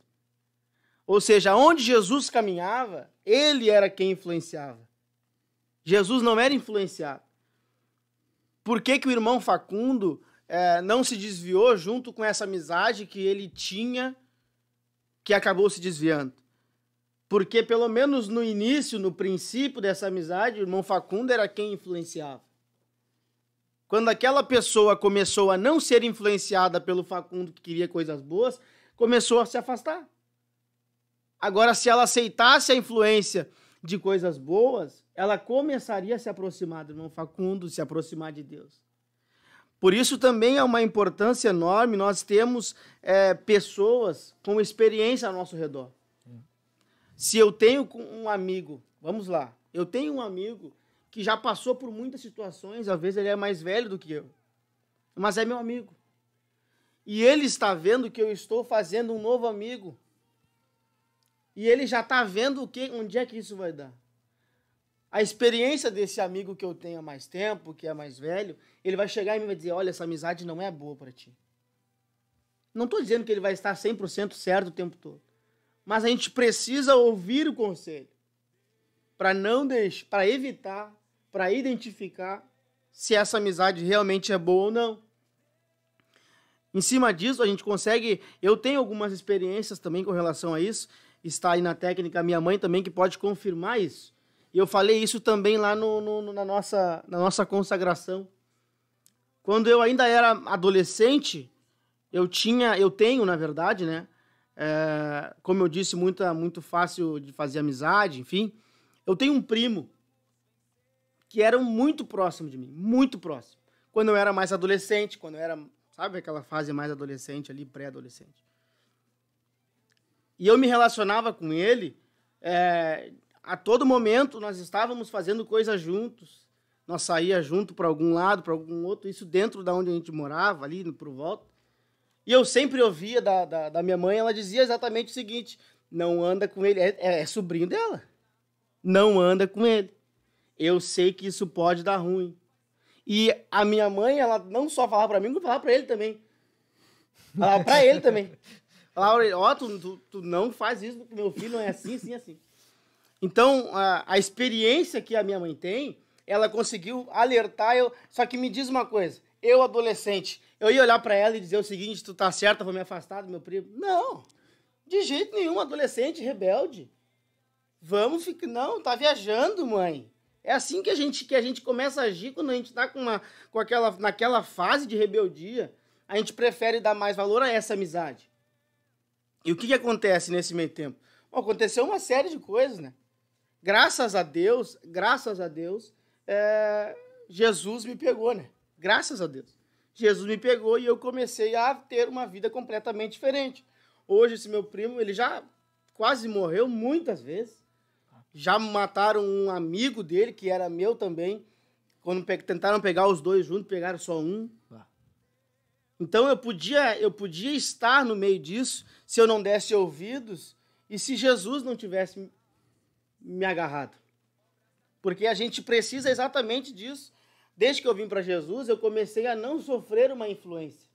Ou seja, onde Jesus caminhava, ele era quem influenciava. Jesus não era influenciado. Por que o irmão Facundo não se desviou junto com essa amizade que ele tinha, que acabou se desviando? Porque pelo menos no início, no princípio dessa amizade, o irmão Facundo era quem influenciava. Quando aquela pessoa começou a não ser influenciada pelo Facundo, que queria coisas boas, começou a se afastar. Agora, se ela aceitasse a influência de coisas boas, ela começaria a se aproximar do irmão Facundo, se aproximar de Deus. Por isso também é uma importância enorme nós temos pessoas com experiência ao nosso redor. Se eu tenho um amigo, vamos lá, eu tenho um amigo que já passou por muitas situações, às vezes ele é mais velho do que eu, mas é meu amigo. E ele está vendo que eu estou fazendo um novo amigo. E ele já está vendo onde é que isso vai dar. A experiência desse amigo que eu tenho há mais tempo, que é mais velho, ele vai chegar e me vai dizer, olha, essa amizade não é boa para ti. Não estou dizendo que ele vai estar 100% certo o tempo todo. Mas a gente precisa ouvir o conselho. Para não deixar, para evitar, para identificar se essa amizade realmente é boa ou não. Em cima disso, a gente consegue... Eu tenho algumas experiências também com relação a isso. Está aí na técnica minha mãe também, que pode confirmar isso. E eu falei isso também lá na nossa consagração. Quando eu ainda era adolescente, eu tenho, na verdade, né? Como eu disse, muito fácil de fazer amizade, enfim. Eu tenho um primo que era muito próximo de mim, muito próximo. Quando eu era mais adolescente, quando eu era... Sabe aquela fase mais adolescente ali, pré-adolescente? E eu me relacionava com ele, a todo momento nós estávamos fazendo coisas juntos. Nós saía junto para algum lado, para algum outro, isso dentro da onde a gente morava, ali por volta. E eu sempre ouvia da minha mãe, ela dizia exatamente o seguinte, não anda com ele, é sobrinho dela. Não anda com ele. Eu sei que isso pode dar ruim. E a minha mãe, ela não só falava para mim, como falava para ele também. Falava para ele também. Falava, tu não faz isso, porque meu filho não é assim, assim, assim. Então, a experiência que a minha mãe tem, ela conseguiu alertar eu. Só que me diz uma coisa, eu adolescente, eu ia olhar para ela e dizer o seguinte, tu tá certa, vou me afastar do meu primo? Não, de jeito nenhum, adolescente rebelde. Vamos ficar... Não, tá viajando, mãe. É assim que a gente começa a agir quando a gente está naquela fase de rebeldia. A gente prefere dar mais valor a essa amizade. E o que acontece nesse meio tempo? Bom, aconteceu uma série de coisas, né? Graças a Deus, Jesus me pegou, né? Graças a Deus. Jesus me pegou e eu comecei a ter uma vida completamente diferente. Hoje, esse meu primo, ele já quase morreu muitas vezes. Já mataram um amigo dele, que era meu também. Quando tentaram pegar os dois juntos, pegaram só um. Então eu podia estar no meio disso se eu não desse ouvidos e se Jesus não tivesse me agarrado. Porque a gente precisa exatamente disso. Desde que eu vim para Jesus, eu comecei a não sofrer uma influência,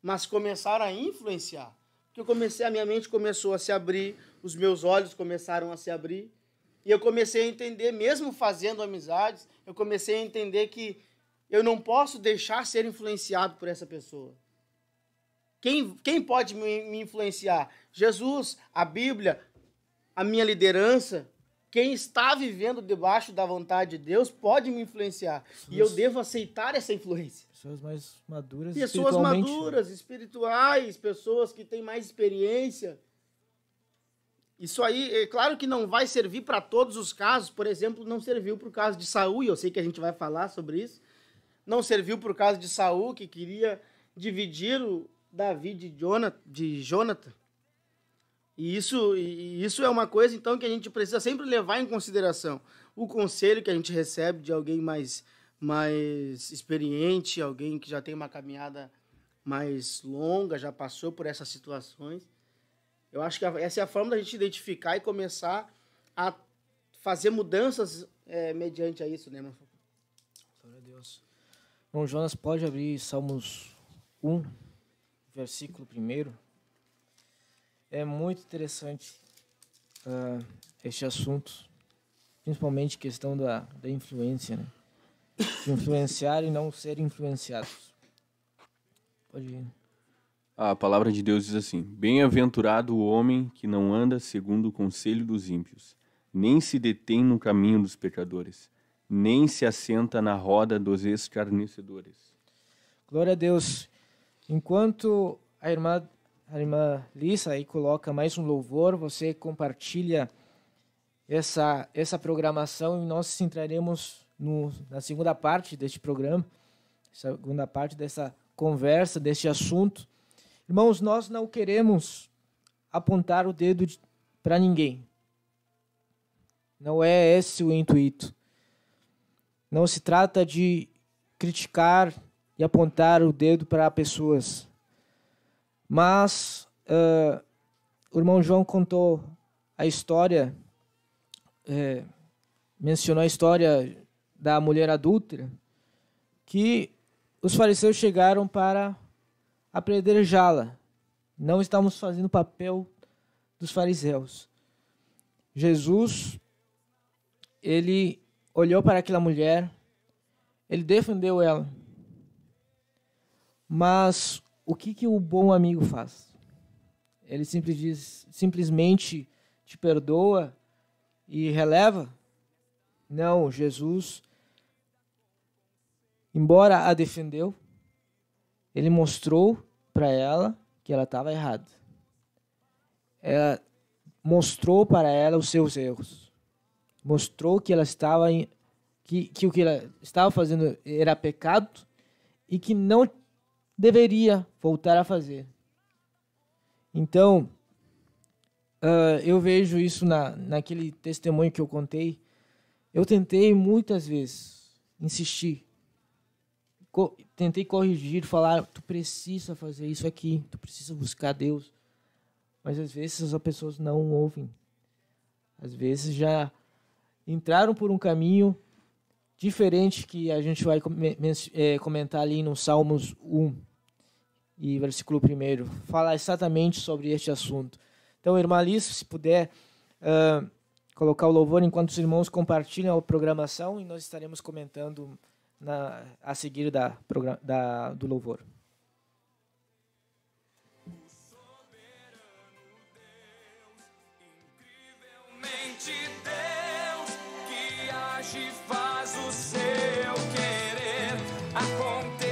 mas começar a influenciar. Porque a minha mente começou a se abrir, os meus olhos começaram a se abrir. E eu comecei a entender, mesmo fazendo amizades, eu comecei a entender que eu não posso deixar ser influenciado por essa pessoa. Quem pode me influenciar? Jesus, a Bíblia, a minha liderança. Quem está vivendo debaixo da vontade de Deus pode me influenciar. E eu devo aceitar essa influência. Pessoas mais maduras pessoas maduras, espirituais, pessoas que têm mais experiência. Isso aí, é claro que não vai servir para todos os casos. Por exemplo, não serviu para o caso de Saul, e eu sei que a gente vai falar sobre isso. Não serviu para o caso de Saul, que queria dividir o Davi de Jonathan. E isso é uma coisa, então, que a gente precisa sempre levar em consideração. O conselho que a gente recebe de alguém mais experiente, alguém que já tem uma caminhada mais longa, já passou por essas situações. Eu acho que essa é a forma da gente identificar e começar a fazer mudanças mediante a isso, né, meu? Glória a Deus. Bom, Jonas, pode abrir Salmos 1, versículo 1. É muito interessante este assunto, principalmente questão da influência, né? De influenciar e não ser influenciados. Pode ir. A palavra de Deus diz assim: bem-aventurado o homem que não anda segundo o conselho dos ímpios, nem se detém no caminho dos pecadores, nem se assenta na roda dos escarnecedores. Glória a Deus. Enquanto a irmã Lissa aí coloca mais um louvor, você compartilha essa programação e nós entraremos na segunda parte deste programa. segunda parte dessa conversa, deste assunto. Irmãos, nós não queremos apontar o dedo para ninguém. Não é esse o intuito. Não se trata de criticar e apontar o dedo para pessoas. Mas o irmão João contou a história, mencionou a história da mulher adúltera, que os fariseus chegaram para apedrejá-la. Não estamos fazendo o papel dos fariseus. Jesus, ele olhou para aquela mulher, ele defendeu ela. Mas o que o bom amigo faz? Ele simplesmente te perdoa e releva? Não, Jesus, embora a defendeu, ele mostrou para ela que ela estava errada. Ela mostrou para ela os seus erros. Mostrou que ela estava que o que ela estava fazendo era pecado e que não deveria voltar a fazer. Então, eu vejo isso naquele testemunho que eu contei. Eu tentei muitas vezes insistir. Tentei corrigir, falar, tu precisa fazer isso aqui, tu precisa buscar Deus. Mas às vezes as pessoas não ouvem. Às vezes já entraram por um caminho diferente que a gente vai comentar ali no Salmos 1 e versículo 1. Fala exatamente sobre este assunto. Então, irmã Alice, se puder colocar o louvor enquanto os irmãos compartilham a programação, e nós estaremos comentando a seguir do louvor. Incrivelmente Deus que age e faz o seu querer acontecer.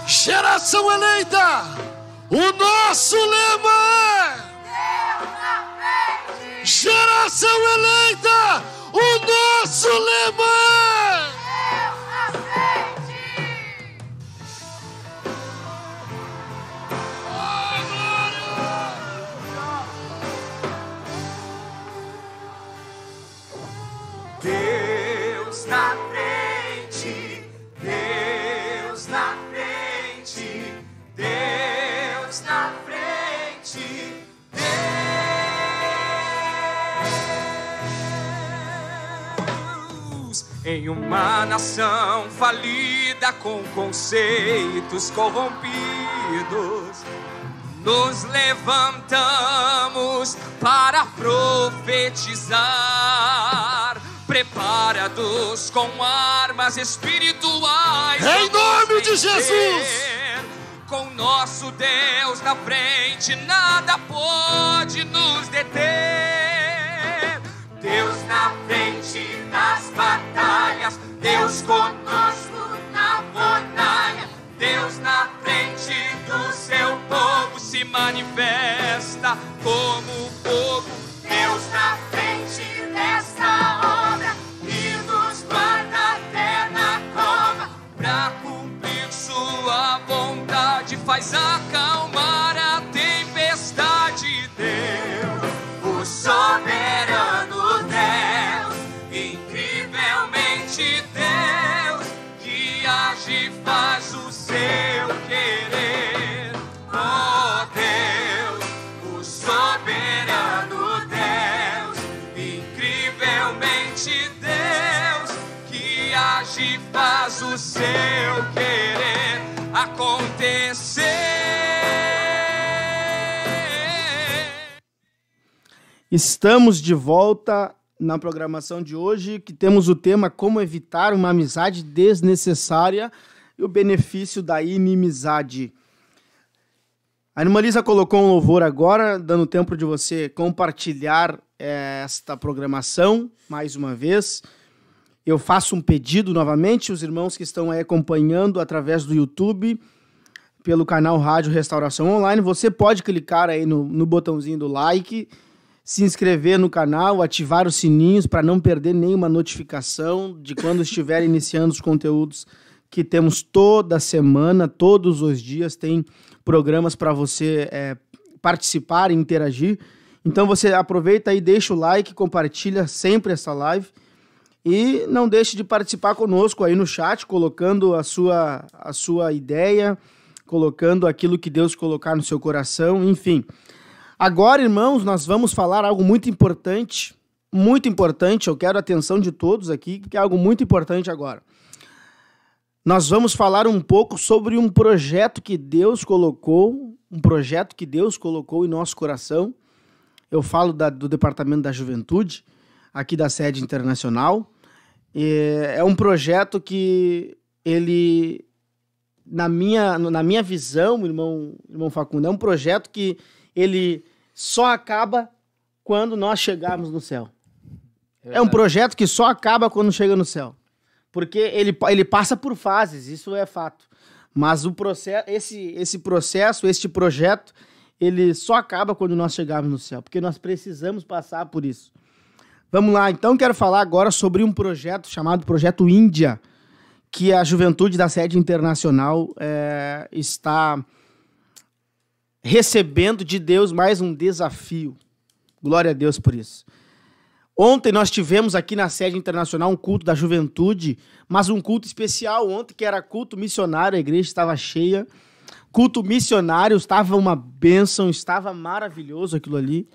Geração eleita, o nosso lema é Deus na frente! Geração eleita, o nosso lema é Deus na frente! Deus na frente, Deus na frente, Deus na frente, Deus. Em uma nação falida com conceitos corrompidos, nos levantamos para profetizar, preparados com armas espirituais. Em nome de Jesus! Com nosso Deus na frente, nada pode nos deter. Deus na frente das batalhas, Deus conosco na fornalha. Deus na frente do seu povo se manifesta como fogo. Deus na frente desta obra e nos guarda até na cova. Pra cumprir sua vontade, faz acalmar a tempestade. Deus, o soberano Deus, incrivelmente Deus, que age e faz o seu querer. Oh Deus, o soberano Deus, incrivelmente Deus, que age e faz o seu querer acontecer. Estamos de volta na programação de hoje, que temos o tema Como evitar uma amizade desnecessária e o benefício da inimizade. A irmã Lisa colocou um louvor agora, dando tempo de você compartilhar esta programação mais uma vez. Eu faço um pedido novamente, os irmãos que estão aí acompanhando através do YouTube, pelo canal Rádio Restauração Online, você pode clicar aí no botãozinho do like, se inscrever no canal, ativar os sininhos para não perder nenhuma notificação de quando estiver iniciando os conteúdos que temos toda semana, todos os dias tem programas para você participar e interagir. Então você aproveita e deixa o like, compartilha sempre essa live e não deixe de participar conosco aí no chat, colocando a sua ideia, colocando aquilo que Deus colocar no seu coração, enfim. Agora, irmãos, nós vamos falar algo muito importante, eu quero a atenção de todos aqui, porque é algo muito importante agora. Nós vamos falar um pouco sobre um projeto que Deus colocou, em nosso coração. Eu falo do Departamento da Juventude, aqui da sede internacional. É um projeto que ele, na minha visão, irmão Facundo, é um projeto que ele só acaba quando nós chegarmos no céu. É um projeto que só acaba quando chega no céu. Porque ele passa por fases, isso é fato. Mas este projeto, ele só acaba quando nós chegarmos no céu, porque nós precisamos passar por isso. Vamos lá, então quero falar agora sobre um projeto chamado Projeto Índia, que a juventude da sede internacional está recebendo de Deus mais um desafio. Glória a Deus por isso. Ontem nós tivemos aqui na sede internacional um culto da juventude, mas um culto especial ontem, que era culto missionário, a igreja estava cheia. Culto missionário, estava uma bênção, estava maravilhoso aquilo ali.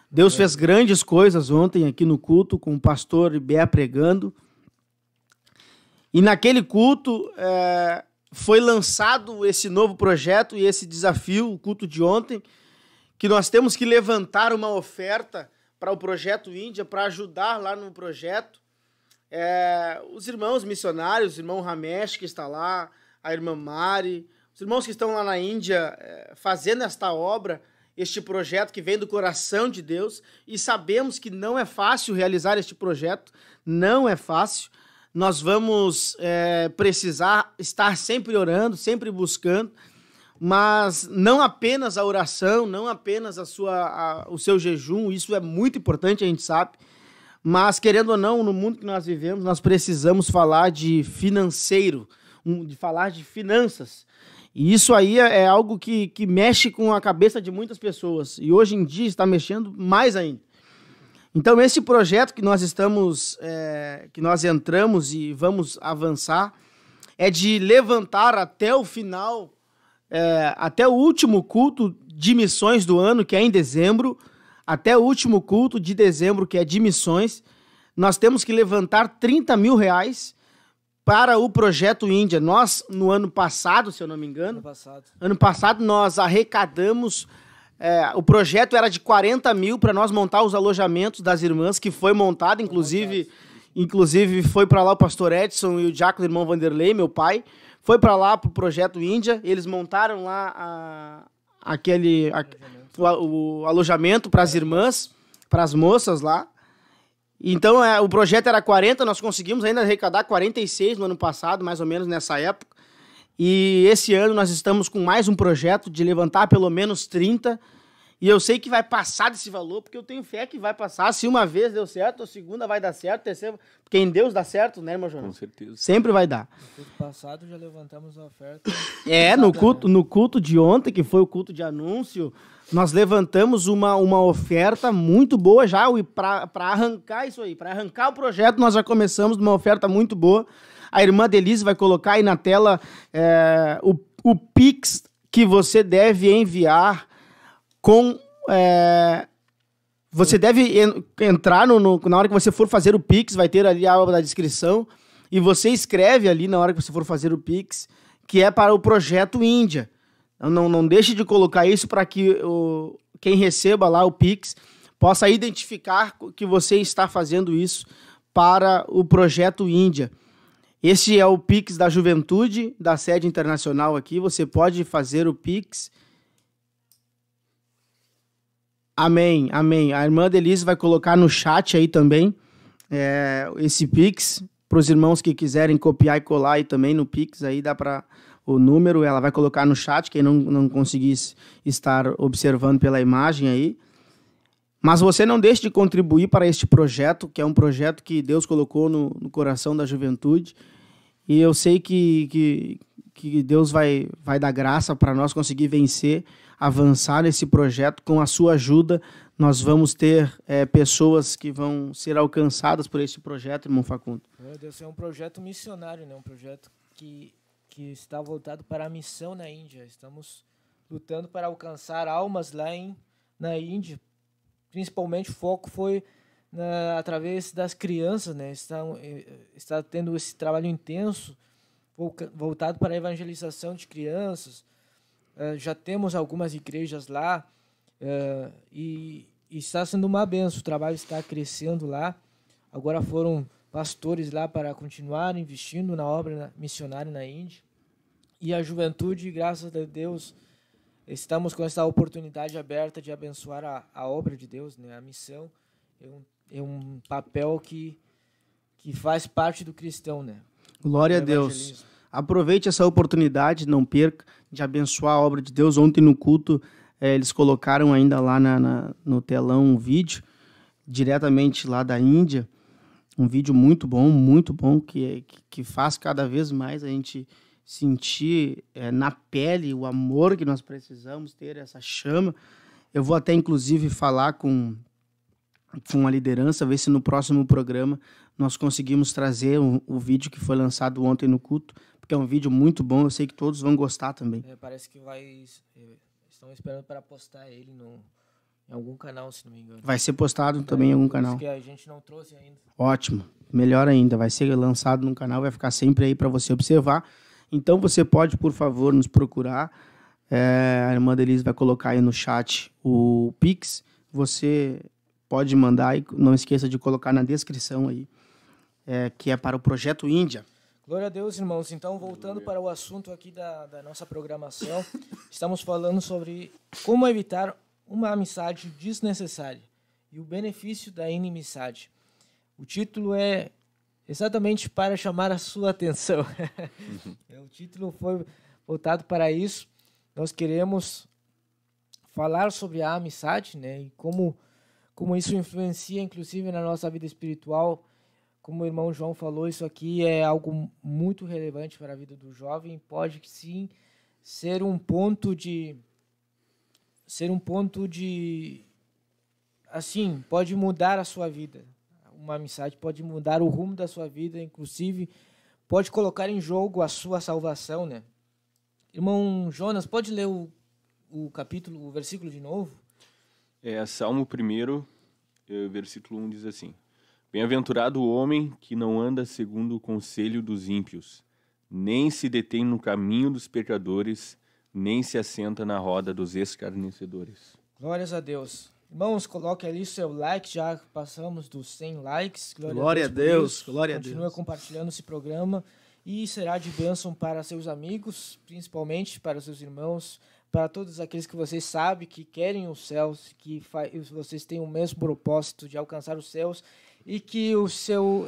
Deus fez grandes coisas ontem aqui no culto, com o pastor Ibé pregando. E naquele culto foi lançado esse novo projeto e esse desafio, o culto de ontem, que nós temos que levantar uma oferta para o Projeto Índia, para ajudar lá no projeto. Os irmãos missionários, o irmão Ramesh, que está lá, a irmã Mari, os irmãos que estão lá na Índia fazendo esta obra, este projeto que vem do coração de Deus, e sabemos que não é fácil realizar este projeto, não é fácil. Nós vamos precisar estar sempre orando, sempre buscando, mas não apenas a oração, não apenas o seu jejum, isso é muito importante, a gente sabe, mas querendo ou não, no mundo que nós vivemos, nós precisamos falar de financeiro, de falar de finanças. E isso aí é algo que mexe com a cabeça de muitas pessoas, e hoje em dia está mexendo mais ainda. Então, esse projeto que nós entramos e vamos avançar, é de levantar até o final, até o último culto de missões do ano, que é em dezembro, até o último culto de dezembro, que é de missões, nós temos que levantar R$30 mil para o Projeto Índia. Nós, no ano passado, se eu não me engano, ano passado nós arrecadamos, o projeto era de 40 mil para nós montar os alojamentos das irmãs, que foi montado, inclusive foi para lá o pastor Edson e o diácono irmão Vanderlei, meu pai, foi para lá para o Projeto Índia, eles montaram lá o alojamento para as irmãs, para as moças lá. Então, o projeto era 40, nós conseguimos ainda arrecadar 46 no ano passado, mais ou menos nessa época. E esse ano nós estamos com mais um projeto de levantar pelo menos 30. E eu sei que vai passar desse valor, porque eu tenho fé que vai passar. Se uma vez deu certo, a segunda vai dar certo, a terceira... Porque em Deus dá certo, né, irmão Jonas? Com certeza. Sempre vai dar. No culto passado já levantamos a oferta. No culto de ontem, que foi o culto de anúncio, nós levantamos uma oferta muito boa já, e para arrancar isso aí, para arrancar o projeto, nós já começamos uma oferta muito boa. A irmã Denise vai colocar aí na tela o Pix que você deve enviar com... você deve entrar na hora que você for fazer o Pix, vai ter ali a aba da descrição, e você escreve ali na hora que você for fazer o Pix, que é para o Projeto Índia. Não deixe de colocar isso para que quem receba lá o Pix possa identificar que você está fazendo isso para o Projeto Índia. Este é o Pix da Juventude, da sede internacional aqui. Você pode fazer o Pix. Amém, amém. A irmã Denise vai colocar no chat aí também esse Pix, para os irmãos que quiserem copiar e colar aí também no Pix, aí dá para o número, ela vai colocar no chat, quem não conseguir estar observando pela imagem aí. Mas você não deixe de contribuir para este projeto, que é um projeto que Deus colocou no coração da juventude. E eu sei que Deus vai dar graça para nós conseguir vencer, avançar nesse projeto. Com a sua ajuda, nós vamos ter pessoas que vão ser alcançadas por esse projeto, irmão Facundo. Meu Deus, é um projeto missionário, né? Um projeto que está voltado para a missão na Índia. Estamos lutando para alcançar almas lá na Índia. Principalmente o foco foi através das crianças, né? Está tendo esse trabalho intenso voltado para a evangelização de crianças. Já temos algumas igrejas lá e está sendo uma bênção. O trabalho está crescendo lá. Agora foram pastores lá para continuar investindo na obra missionária na Índia. E a juventude, graças a Deus, estamos com essa oportunidade aberta de abençoar a obra de Deus, né? A missão é um papel que faz parte do cristão, né? Glória a Deus. Aproveite essa oportunidade, não perca, de abençoar a obra de Deus. Ontem no culto, eles colocaram ainda lá no telão um vídeo, diretamente lá da Índia. Um vídeo muito bom, que faz cada vez mais a gente sentir na pele o amor que nós precisamos ter, essa chama. Eu vou até, inclusive, falar com a liderança, ver se no próximo programa nós conseguimos trazer o vídeo que foi lançado ontem no culto, porque é um vídeo muito bom, eu sei que todos vão gostar também. Parece que estão esperando para postar ele em algum canal, se não me engano. Vai ser postado também em algum canal. Que a gente não trouxe ainda. Ótimo, melhor ainda, vai ser lançado no canal, vai ficar sempre aí para você observar. Então você pode, por favor, nos procurar. A irmã Denise vai colocar aí no chat o Pix. Você pode mandar e não esqueça de colocar na descrição aí, que é para o Projeto Índia. Glória a Deus, irmãos. Então, voltando para o assunto aqui da nossa programação, estamos falando sobre como evitar uma amizade desnecessária e o benefício da inimizade. O título é exatamente para chamar a sua atenção. O título foi voltado para isso. Nós queremos falar sobre a amizade, né? E como isso influencia, inclusive, na nossa vida espiritual. Como o irmão João falou, isso aqui é algo muito relevante para a vida do jovem. Pode, sim, ser um ponto de... Assim, pode mudar a sua vida. Uma amizade pode mudar o rumo da sua vida, inclusive pode colocar em jogo a sua salvação, né? Irmão Jonas, pode ler o versículo de novo? Salmo 1, versículo 1 diz assim: Bem-aventurado o homem que não anda segundo o conselho dos ímpios, nem se detém no caminho dos pecadores, nem se assenta na roda dos escarnecedores. Glórias a Deus. Irmãos, coloque ali seu like, já passamos dos 100 likes. Glória a Deus, glória a Deus. Continua compartilhando esse programa e será de bênção para seus amigos, principalmente para seus irmãos, para todos aqueles que vocês sabem que querem os céus, que vocês têm o mesmo propósito de alcançar os céus e que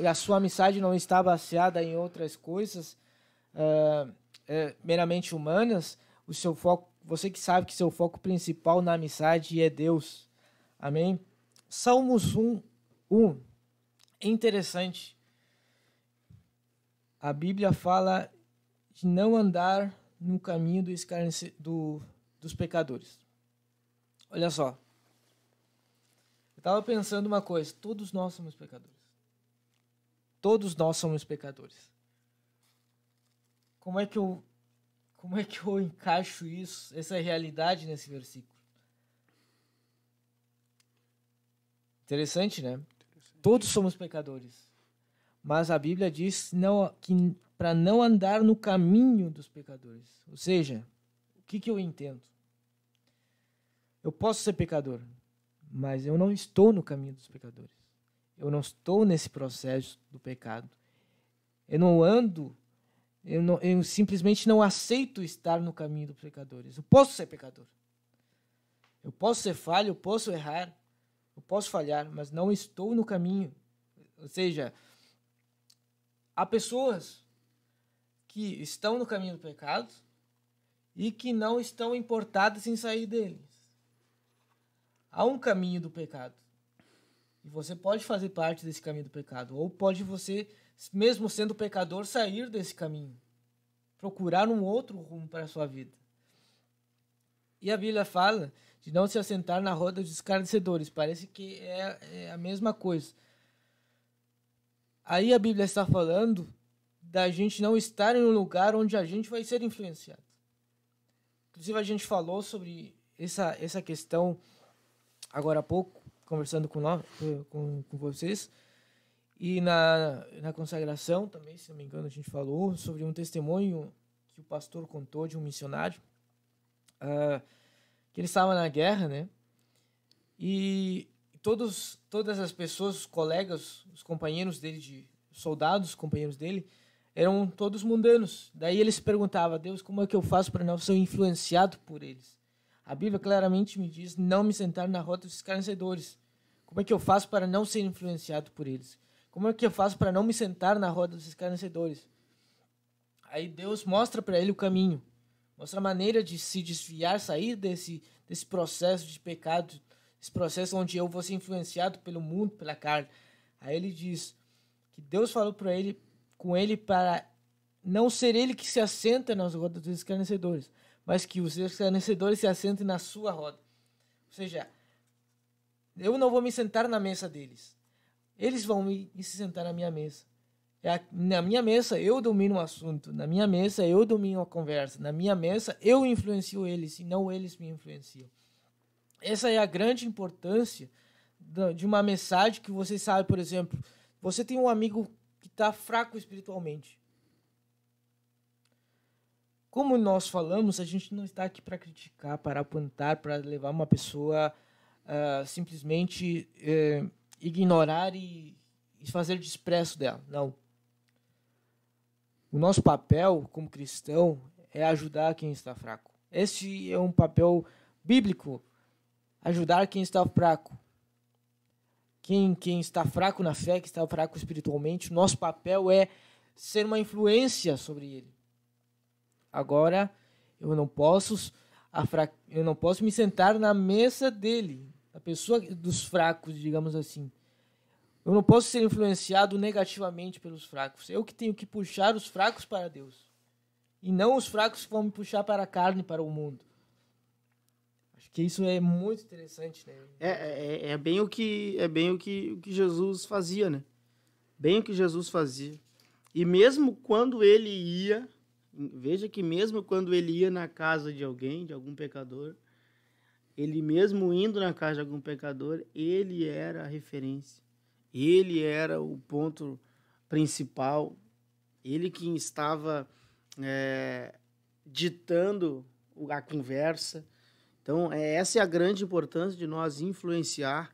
a sua amizade não está baseada em outras coisas meramente humanas. O seu foco, você que sabe que seu foco principal na amizade é Deus. Amém? Salmos 1. É interessante. A Bíblia fala de não andar no caminho dos pecadores. Olha só. Eu estava pensando uma coisa. Todos nós somos pecadores. Todos nós somos pecadores. Como é que eu encaixo isso, essa realidade nesse versículo? Interessante, né? Todos somos pecadores. Mas a Bíblia diz que para não andar no caminho dos pecadores. Ou seja, o que eu entendo? Eu posso ser pecador, mas eu não estou no caminho dos pecadores. Eu não estou nesse processo do pecado. Eu não ando, eu simplesmente não aceito estar no caminho dos pecadores. Eu posso ser pecador. Eu posso ser falho, eu posso errar, eu posso falhar, mas não estou no caminho. Ou seja, há pessoas que estão no caminho do pecado e que não estão importadas em sair deles. Há um caminho do pecado. E você pode fazer parte desse caminho do pecado. Ou pode você, mesmo sendo pecador, sair desse caminho. Procurar um outro rumo para a sua vida. E a Bíblia fala de não se assentar na roda dos escarnecedores. Parece que é a mesma coisa. Aí a Bíblia está falando da gente não estar em um lugar onde a gente vai ser influenciado. Inclusive a gente falou sobre essa questão agora há pouco, conversando com vocês. E na consagração também, se não me engano, a gente falou sobre um testemunho que o pastor contou de um missionário, que ele estava na guerra, né? E todas as pessoas, os colegas, os companheiros dele, soldados, companheiros dele, eram todos mundanos. Daí ele se perguntava: Deus, como é que eu faço para não ser influenciado por eles? A Bíblia claramente me diz não me sentar na roda dos escarnecedores. Como é que eu faço para não ser influenciado por eles? Como é que eu faço para não me sentar na roda dos escarnecedores? Aí Deus mostra para ele o caminho. Mostra a maneira de se desviar, sair desse processo de pecado, esse processo onde eu vou ser influenciado pelo mundo, pela carne. Aí ele diz que Deus falou com ele para não ser ele que se assenta nas rodas dos escarnecedores, mas que os escarnecedores se assentem na sua roda. Ou seja, eu não vou me sentar na mesa deles. Eles vão se sentar na minha mesa. Na minha mesa eu domino o assunto. Na minha mesa eu domino a conversa. Na minha mesa eu influencio eles e não eles me influenciam. Essa é a grande importância de uma mensagem que você sabe, por exemplo, você tem um amigo que está fraco espiritualmente. Como nós falamos, a gente não está aqui para criticar, para apontar, para levar uma pessoa simplesmente ignorar e fazer desprezo dela. Não. O nosso papel como cristão é ajudar quem está fraco. Esse é um papel bíblico, ajudar quem está fraco. Quem está fraco na fé, que está fraco espiritualmente, o nosso papel é ser uma influência sobre ele. Agora, eu não posso me sentar na mesa dele, da pessoa dos fracos, digamos assim. Eu não posso ser influenciado negativamente pelos fracos. Eu que tenho que puxar os fracos para Deus. E não os fracos que vão me puxar para a carne, para o mundo. Acho que isso é muito interessante, né? É bem o que Jesus fazia, né? Bem o que Jesus fazia. E mesmo quando ele ia, veja que mesmo quando ele ia na casa de alguém, de algum pecador, ele mesmo indo na casa de algum pecador, ele era a referência. Ele era o ponto principal. Ele que estava ditando a conversa. Então, essa é a grande importância de nós influenciar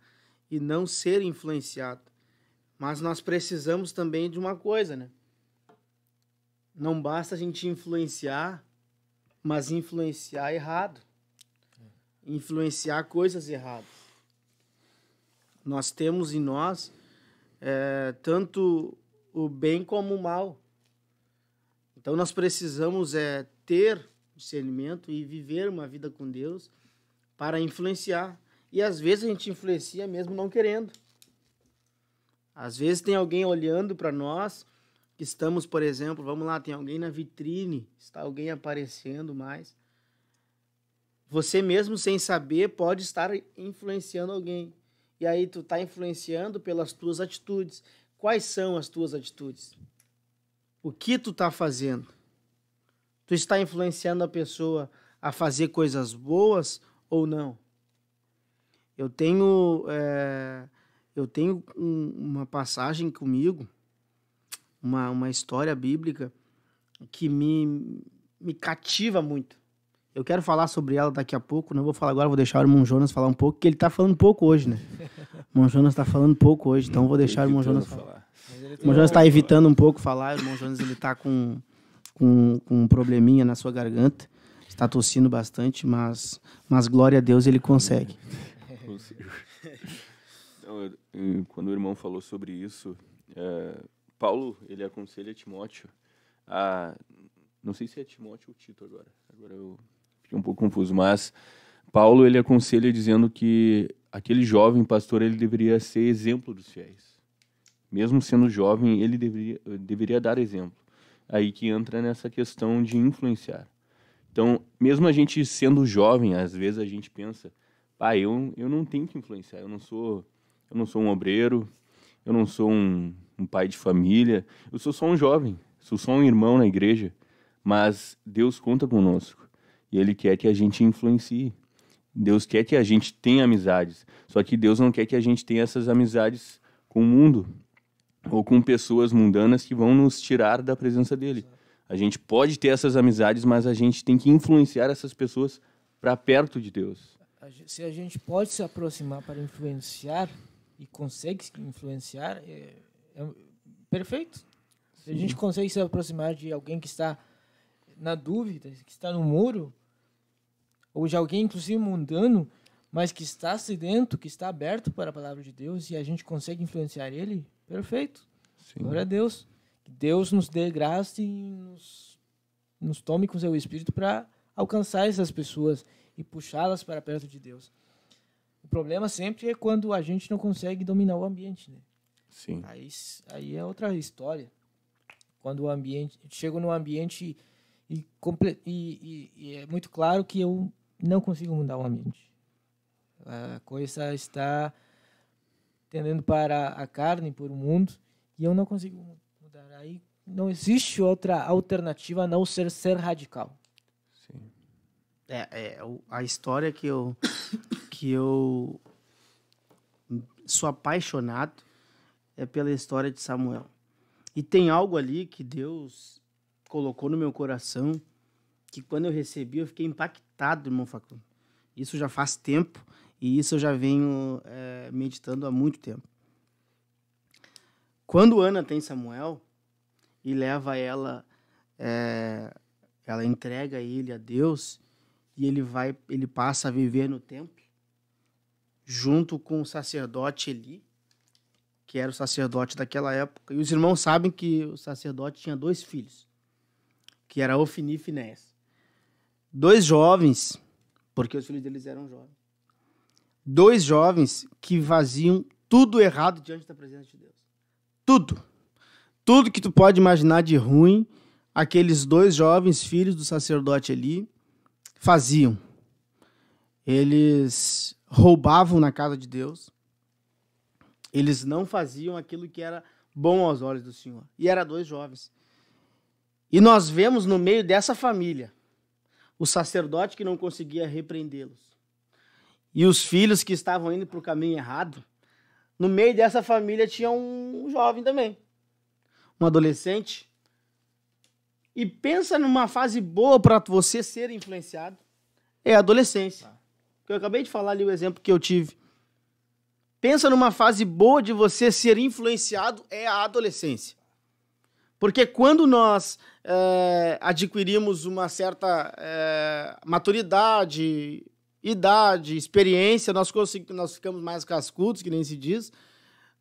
e não ser influenciado. Mas nós precisamos também de uma coisa, né? Não basta a gente influenciar, mas influenciar errado. Influenciar coisas erradas. Nós temos em nós tanto o bem como o mal. Então, nós precisamos ter discernimento e viver uma vida com Deus para influenciar. E, às vezes, a gente influencia mesmo não querendo. Às vezes, tem alguém olhando para nós, que estamos, por exemplo, vamos lá, tem alguém na vitrine, está alguém aparecendo mais. Você mesmo, sem saber, pode estar influenciando alguém. E aí tu está influenciando pelas tuas atitudes. Quais são as tuas atitudes? O que tu está fazendo? Tu está influenciando a pessoa a fazer coisas boas ou não? Eu tenho uma passagem comigo, uma história bíblica que me cativa muito. Eu quero falar sobre ela daqui a pouco, não vou falar agora, vou deixar o irmão Jonas falar um pouco, porque ele tá falando pouco hoje, né? O irmão Jonas tá falando pouco hoje, então vou deixar o irmão Jonas falar. O irmão Jonas tá evitando um pouco falar, o irmão Jonas ele tá com um probleminha na sua garganta, está tossindo bastante, mas glória a Deus ele consegue. Não, quando o irmão falou sobre isso, Paulo, ele aconselha Timóteo não sei se é Timóteo ou Tito agora eu fiquei um pouco confuso, mas Paulo, ele aconselha dizendo que aquele jovem pastor, ele deveria ser exemplo dos fiéis. Mesmo sendo jovem, ele deveria dar exemplo. Aí que entra nessa questão de influenciar. Então, mesmo a gente sendo jovem, às vezes a gente pensa, eu não tenho que influenciar, eu não sou um obreiro, eu não sou um pai de família, eu sou só um jovem, sou só um irmão na igreja, mas Deus conta conosco e Ele quer que a gente influencie. Deus quer que a gente tenha amizades, só que Deus não quer que a gente tenha essas amizades com o mundo ou com pessoas mundanas que vão nos tirar da presença dEle. A gente pode ter essas amizades, mas a gente tem que influenciar essas pessoas para perto de Deus. Se a gente pode se aproximar para influenciar e consegue influenciar, é perfeito. Se a gente consegue se aproximar de alguém que está na dúvida, que está no muro, ou de alguém, inclusive, mundano, mas que está sedento, que está aberto para a palavra de Deus, e a gente consegue influenciar ele, perfeito. Sim. Glória a Deus. Que Deus nos dê graça e nos tome com seu Espírito para alcançar essas pessoas e puxá-las para perto de Deus. O problema sempre é quando a gente não consegue dominar o ambiente, né? Sim. Aí é outra história. Quando o ambiente... Chego no ambiente e é muito claro que eu não consigo mudar o ambiente. A coisa está tendendo para a carne, para o mundo, e eu não consigo mudar. Aí não existe outra alternativa a não ser radical. Sim. A história que eu sou apaixonado é pela história de Samuel. E tem algo ali que Deus colocou no meu coração que quando eu recebi eu fiquei impactado, irmão Facundo. Isso já faz tempo e isso eu já venho meditando há muito tempo. Quando Ana tem Samuel e leva ela entrega ele a Deus e ele passa a viver no templo junto com o sacerdote Eli, que era o sacerdote daquela época. E os irmãos sabem que o sacerdote tinha 2 filhos, que era Ofni e Finéias. 2 jovens, porque os filhos deles eram jovens. 2 jovens que faziam tudo errado diante da presença de Deus. Tudo. Tudo que tu pode imaginar de ruim, aqueles 2 jovens filhos do sacerdote Eli faziam. Eles roubavam na casa de Deus. Eles não faziam aquilo que era bom aos olhos do Senhor. E eram 2 jovens. E nós vemos no meio dessa família o sacerdote que não conseguia repreendê-los. E os filhos que estavam indo para o caminho errado. No meio dessa família tinha um jovem também. Um adolescente. E pensa numa fase boa para você ser influenciado. É a adolescência. Eu acabei de falar ali o exemplo que eu tive. Pensa numa fase boa de você ser influenciado, é a adolescência. Porque quando nós adquirimos uma certa maturidade, idade, experiência, nós ficamos mais cascudos, que nem se diz,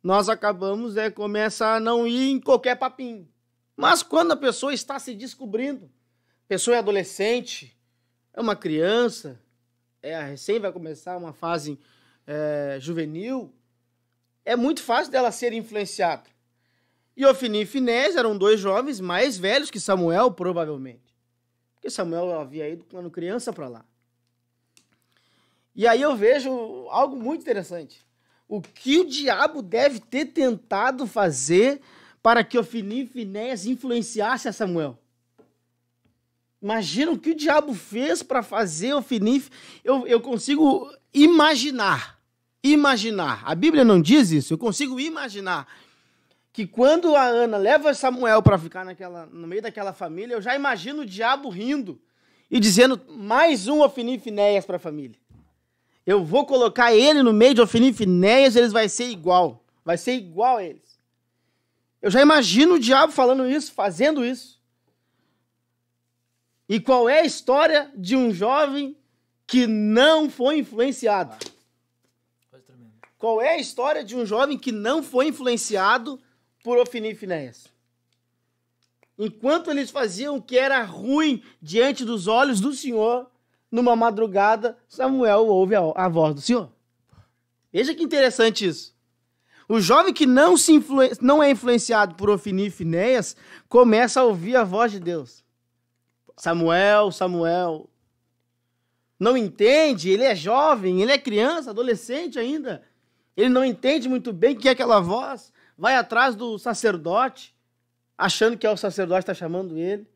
nós acabamos, começa a não ir em qualquer papinho. Mas quando a pessoa está se descobrindo, a pessoa é adolescente, é uma criança, recém vai começar uma fase juvenil, é muito fácil dela ser influenciada. E Ofni e Finéias eram 2 jovens mais velhos que Samuel, provavelmente. Porque Samuel havia ido quando criança para lá. E aí eu vejo algo muito interessante. O que o diabo deve ter tentado fazer para que Ofni e Finéias influenciasse a Samuel? Imagina o que o diabo fez para fazer Ofni. Eu consigo imaginar. A Bíblia não diz isso. Eu consigo imaginar que quando a Ana leva Samuel para ficar no meio daquela família, eu já imagino o diabo rindo e dizendo mais um Ofni e Finéias para a família. Eu vou colocar ele no meio de Ofni e Finéias, eles vai ser igual a eles. Eu já imagino o diabo falando isso, fazendo isso. E qual é a história de um jovem que não foi influenciado? Qual é a história de um jovem que não foi influenciado por Ofni e Finéias? Enquanto eles faziam o que era ruim diante dos olhos do Senhor, numa madrugada, Samuel ouve a voz do Senhor. Veja que interessante isso. O jovem que não é influenciado por Ofni e Finéias começa a ouvir a voz de Deus. Samuel, Samuel. Não entende, ele é jovem, ele é criança, adolescente ainda. Ele não entende muito bem o que é aquela voz. Vai atrás do sacerdote, achando que é o sacerdote que está chamando ele.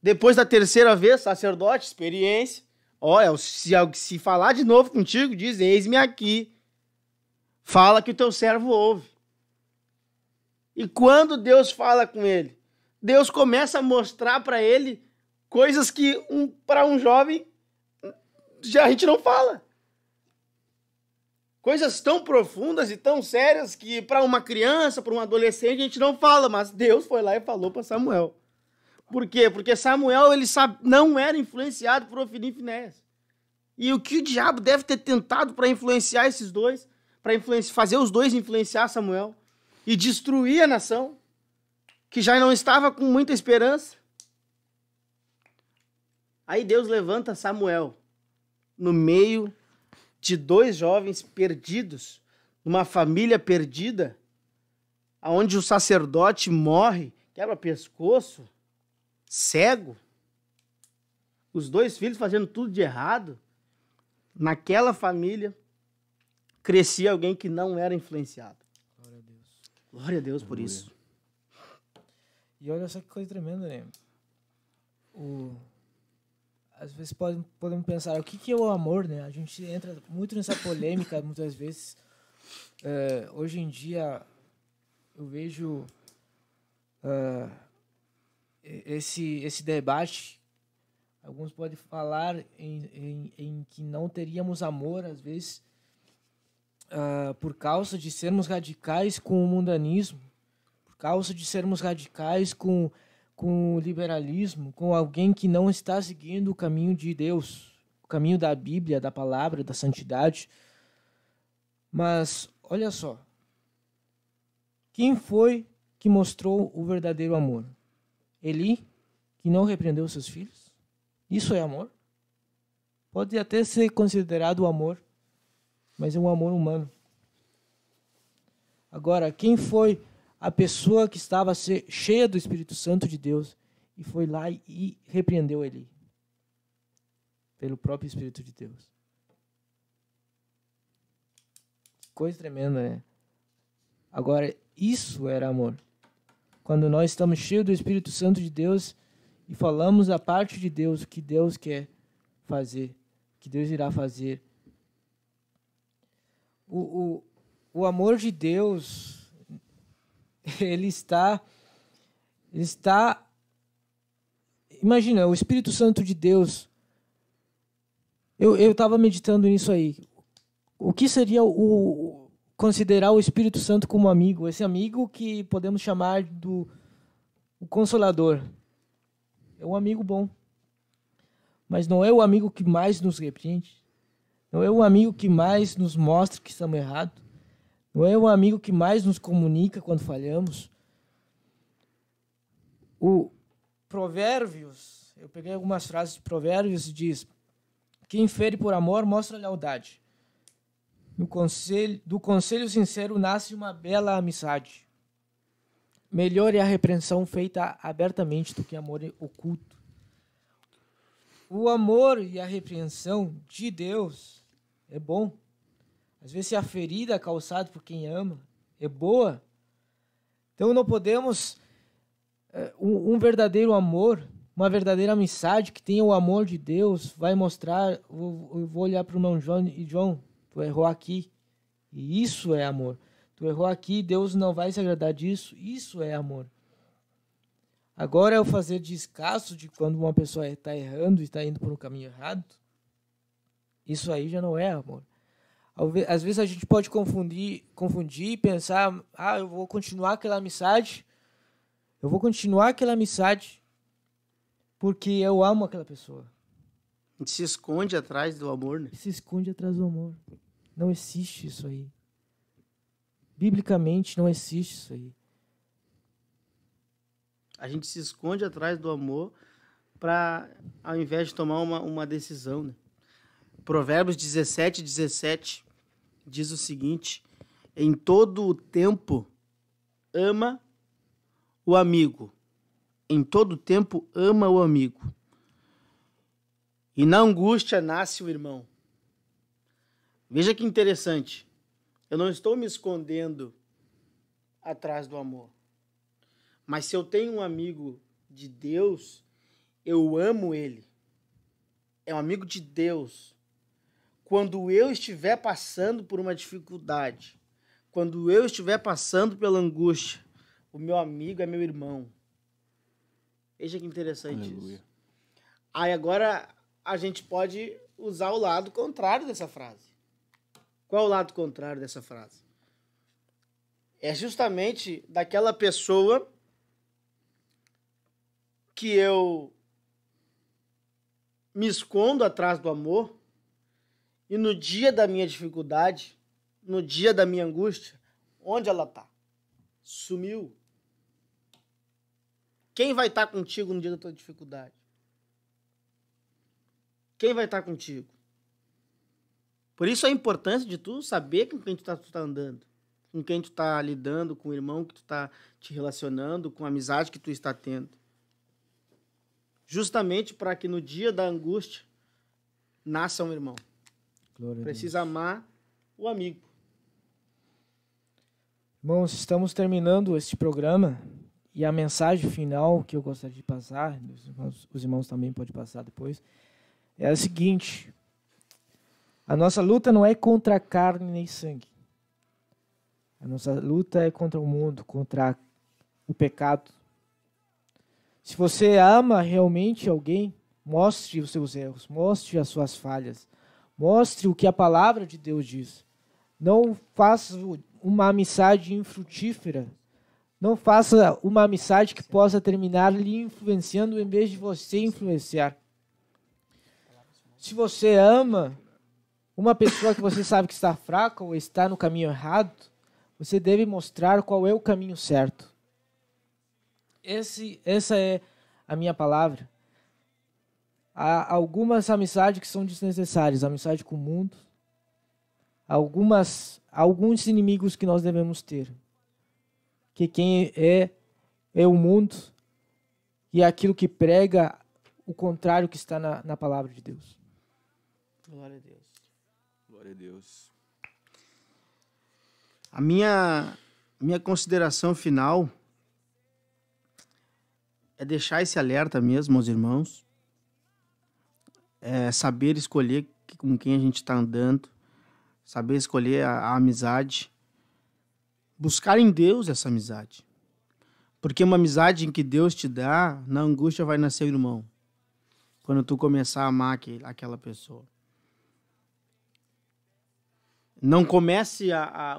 Depois da terceira vez, sacerdote, experiência. Olha, se falar de novo contigo, diz, eis-me aqui. Fala que o teu servo ouve. E quando Deus fala com ele, Deus começa a mostrar para ele coisas que para um jovem a gente não fala. Coisas tão profundas e tão sérias que para uma criança, para um adolescente, a gente não fala, mas Deus foi lá e falou para Samuel. Por quê? Porque Samuel não era influenciado por Ofni e Finéias. E o que o diabo deve ter tentado para influenciar esses dois, para fazer os dois influenciar Samuel e destruir a nação, que já não estava com muita esperança. Aí Deus levanta Samuel no meio de dois jovens perdidos, numa família perdida, onde o sacerdote morre, quebra pescoço, cego, os dois filhos fazendo tudo de errado. Naquela família crescia alguém que não era influenciado. Glória a Deus. Glória a Deus por isso. E olha só que coisa tremenda, né? Às vezes podemos pensar, o que é o amor, né? A gente entra muito nessa polêmica, muitas vezes. Hoje em dia, eu vejo esse debate. Alguns podem falar em que não teríamos amor, às vezes, por causa de sermos radicais com o mundanismo, por causa de sermos radicais com o liberalismo, com alguém que não está seguindo o caminho de Deus, o caminho da Bíblia, da palavra, da santidade. Mas, olha só, quem foi que mostrou o verdadeiro amor? Eli, que não repreendeu seus filhos? Isso é amor? Pode até ser considerado amor, mas é um amor humano. Agora, quem foi a pessoa que estava cheia do Espírito Santo de Deus e foi lá e repreendeu Eli? Pelo próprio Espírito de Deus. Coisa tremenda, né? Agora, isso era amor. Quando nós estamos cheios do Espírito Santo de Deus e falamos a parte de Deus, o que Deus quer fazer, o que Deus irá fazer. O amor de Deus, ele está... Imagina, o Espírito Santo de Deus. Eu estava meditando nisso aí. O que seria considerar o Espírito Santo como amigo? Esse amigo que podemos chamar o Consolador. É um amigo bom. Mas não é o amigo que mais nos repreende. Não é o amigo que mais nos mostra que estamos errados. Não é o amigo que mais nos comunica quando falhamos. O Provérbios, eu peguei algumas frases de Provérbios e diz: quem fere por amor mostra lealdade. Do conselho sincero nasce uma bela amizade. Melhor é a repreensão feita abertamente do que amor oculto. O amor e a repreensão de Deus é bom. Às vezes a ferida causada por quem ama é boa. Então não podemos... Um verdadeiro amor, uma verdadeira amizade que tenha o amor de Deus vai mostrar... Eu vou olhar para o irmão João e João, tu errou aqui. E isso é amor. Tu errou aqui, Deus não vai se agradar disso. Isso é amor. Agora, é o fazer descaso de quando uma pessoa está errando e está indo por um caminho errado, isso aí já não é amor. Às vezes a gente pode confundir e pensar, eu vou continuar aquela amizade, porque eu amo aquela pessoa. A gente se esconde atrás do amor, né? Se esconde atrás do amor. Não existe isso aí. Biblicamente não existe isso aí. A gente se esconde atrás do amor para, ao invés de tomar uma decisão, né? Provérbios 17 diz o seguinte: em todo o tempo ama o amigo. Em todo o tempo ama o amigo. E na angústia nasce o irmão. Veja que interessante. Eu não estou me escondendo atrás do amor. Mas se eu tenho um amigo de Deus, eu amo ele. É um amigo de Deus. Quando eu estiver passando por uma dificuldade, quando eu estiver passando pela angústia, o meu amigo é meu irmão. Veja que interessante isso. Aí agora a gente pode usar o lado contrário dessa frase. Qual é o lado contrário dessa frase? É justamente daquela pessoa que eu me escondo atrás do amor e no dia da minha dificuldade, no dia da minha angústia, onde ela está? Sumiu. Quem vai estar contigo no dia da tua dificuldade? Quem vai estar contigo? Por isso a importância de tu saber com quem tu tá andando, com quem tu tá lidando, com o irmão que tu tá te relacionando, com a amizade que tu está tendo. Justamente para que no dia da angústia nasça um irmão. Precisa amar o amigo. Irmãos, estamos terminando este programa e a mensagem final que eu gostaria de passar, os irmãos também podem passar depois, é a seguinte: a nossa luta não é contra a carne nem sangue. A nossa luta é contra o mundo, contra o pecado. Se você ama realmente alguém, mostre os seus erros, mostre as suas falhas, mostre o que a palavra de Deus diz. Não faça uma amizade infrutífera. Não faça uma amizade que possa terminar lhe influenciando em vez de você influenciar. Se você ama uma pessoa que você sabe que está fraca ou está no caminho errado, você deve mostrar qual é o caminho certo. Essa é a minha palavra. Há algumas amizades que são desnecessárias, amizade com o mundo, alguns inimigos que nós devemos ter. Que quem é o mundo e é aquilo que prega o contrário que está na palavra de Deus. Glória a Deus. Glória a Deus. A minha consideração final é deixar esse alerta mesmo aos irmãos, é saber escolher com quem a gente está andando, saber escolher a amizade, buscar em Deus essa amizade. Porque uma amizade em que Deus te dá, na angústia vai nascer o irmão, quando tu começar a amar aquela pessoa. Não comece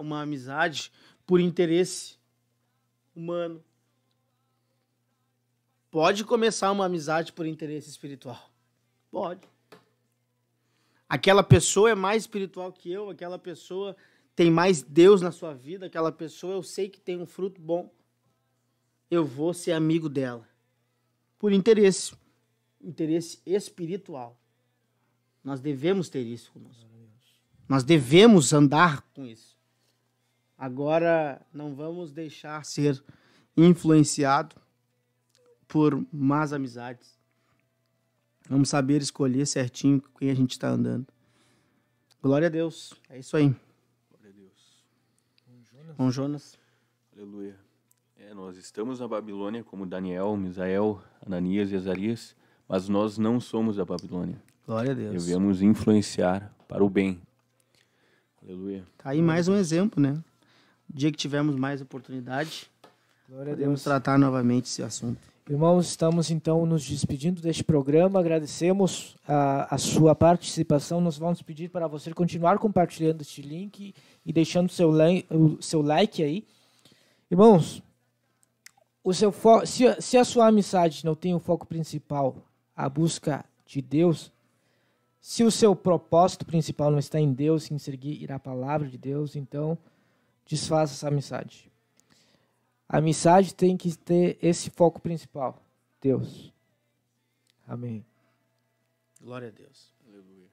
uma amizade por interesse humano. Pode começar uma amizade por interesse espiritual. Pode. Aquela pessoa é mais espiritual que eu, aquela pessoa tem mais Deus na sua vida, aquela pessoa eu sei que tem um fruto bom. Eu vou ser amigo dela. Por interesse. Interesse espiritual. Nós devemos ter isso conosco. Nós devemos andar com isso. Agora, não vamos deixar ser influenciado por más amizades. Vamos saber escolher certinho com quem a gente está andando. Glória a Deus. É isso aí. Glória a Deus. Com Jonas. Aleluia. Nós estamos na Babilônia como Daniel, Misael, Ananias e Azarias, mas nós não somos a Babilônia. Glória a Deus. Devemos influenciar para o bem. Aleluia. Tá aí mais um exemplo, né? O dia que tivermos mais oportunidade, podemos tratar novamente esse assunto. Irmãos, estamos então nos despedindo deste programa. Agradecemos a sua participação. Nós vamos pedir para você continuar compartilhando este link e deixando o seu like aí. Irmãos, se a sua amizade não tem o foco principal, a busca de Deus, se o seu propósito principal não está em Deus, em seguir a palavra de Deus, então desfaça essa amizade. A amizade tem que ter esse foco principal, Deus. Amém. Glória a Deus. Aleluia.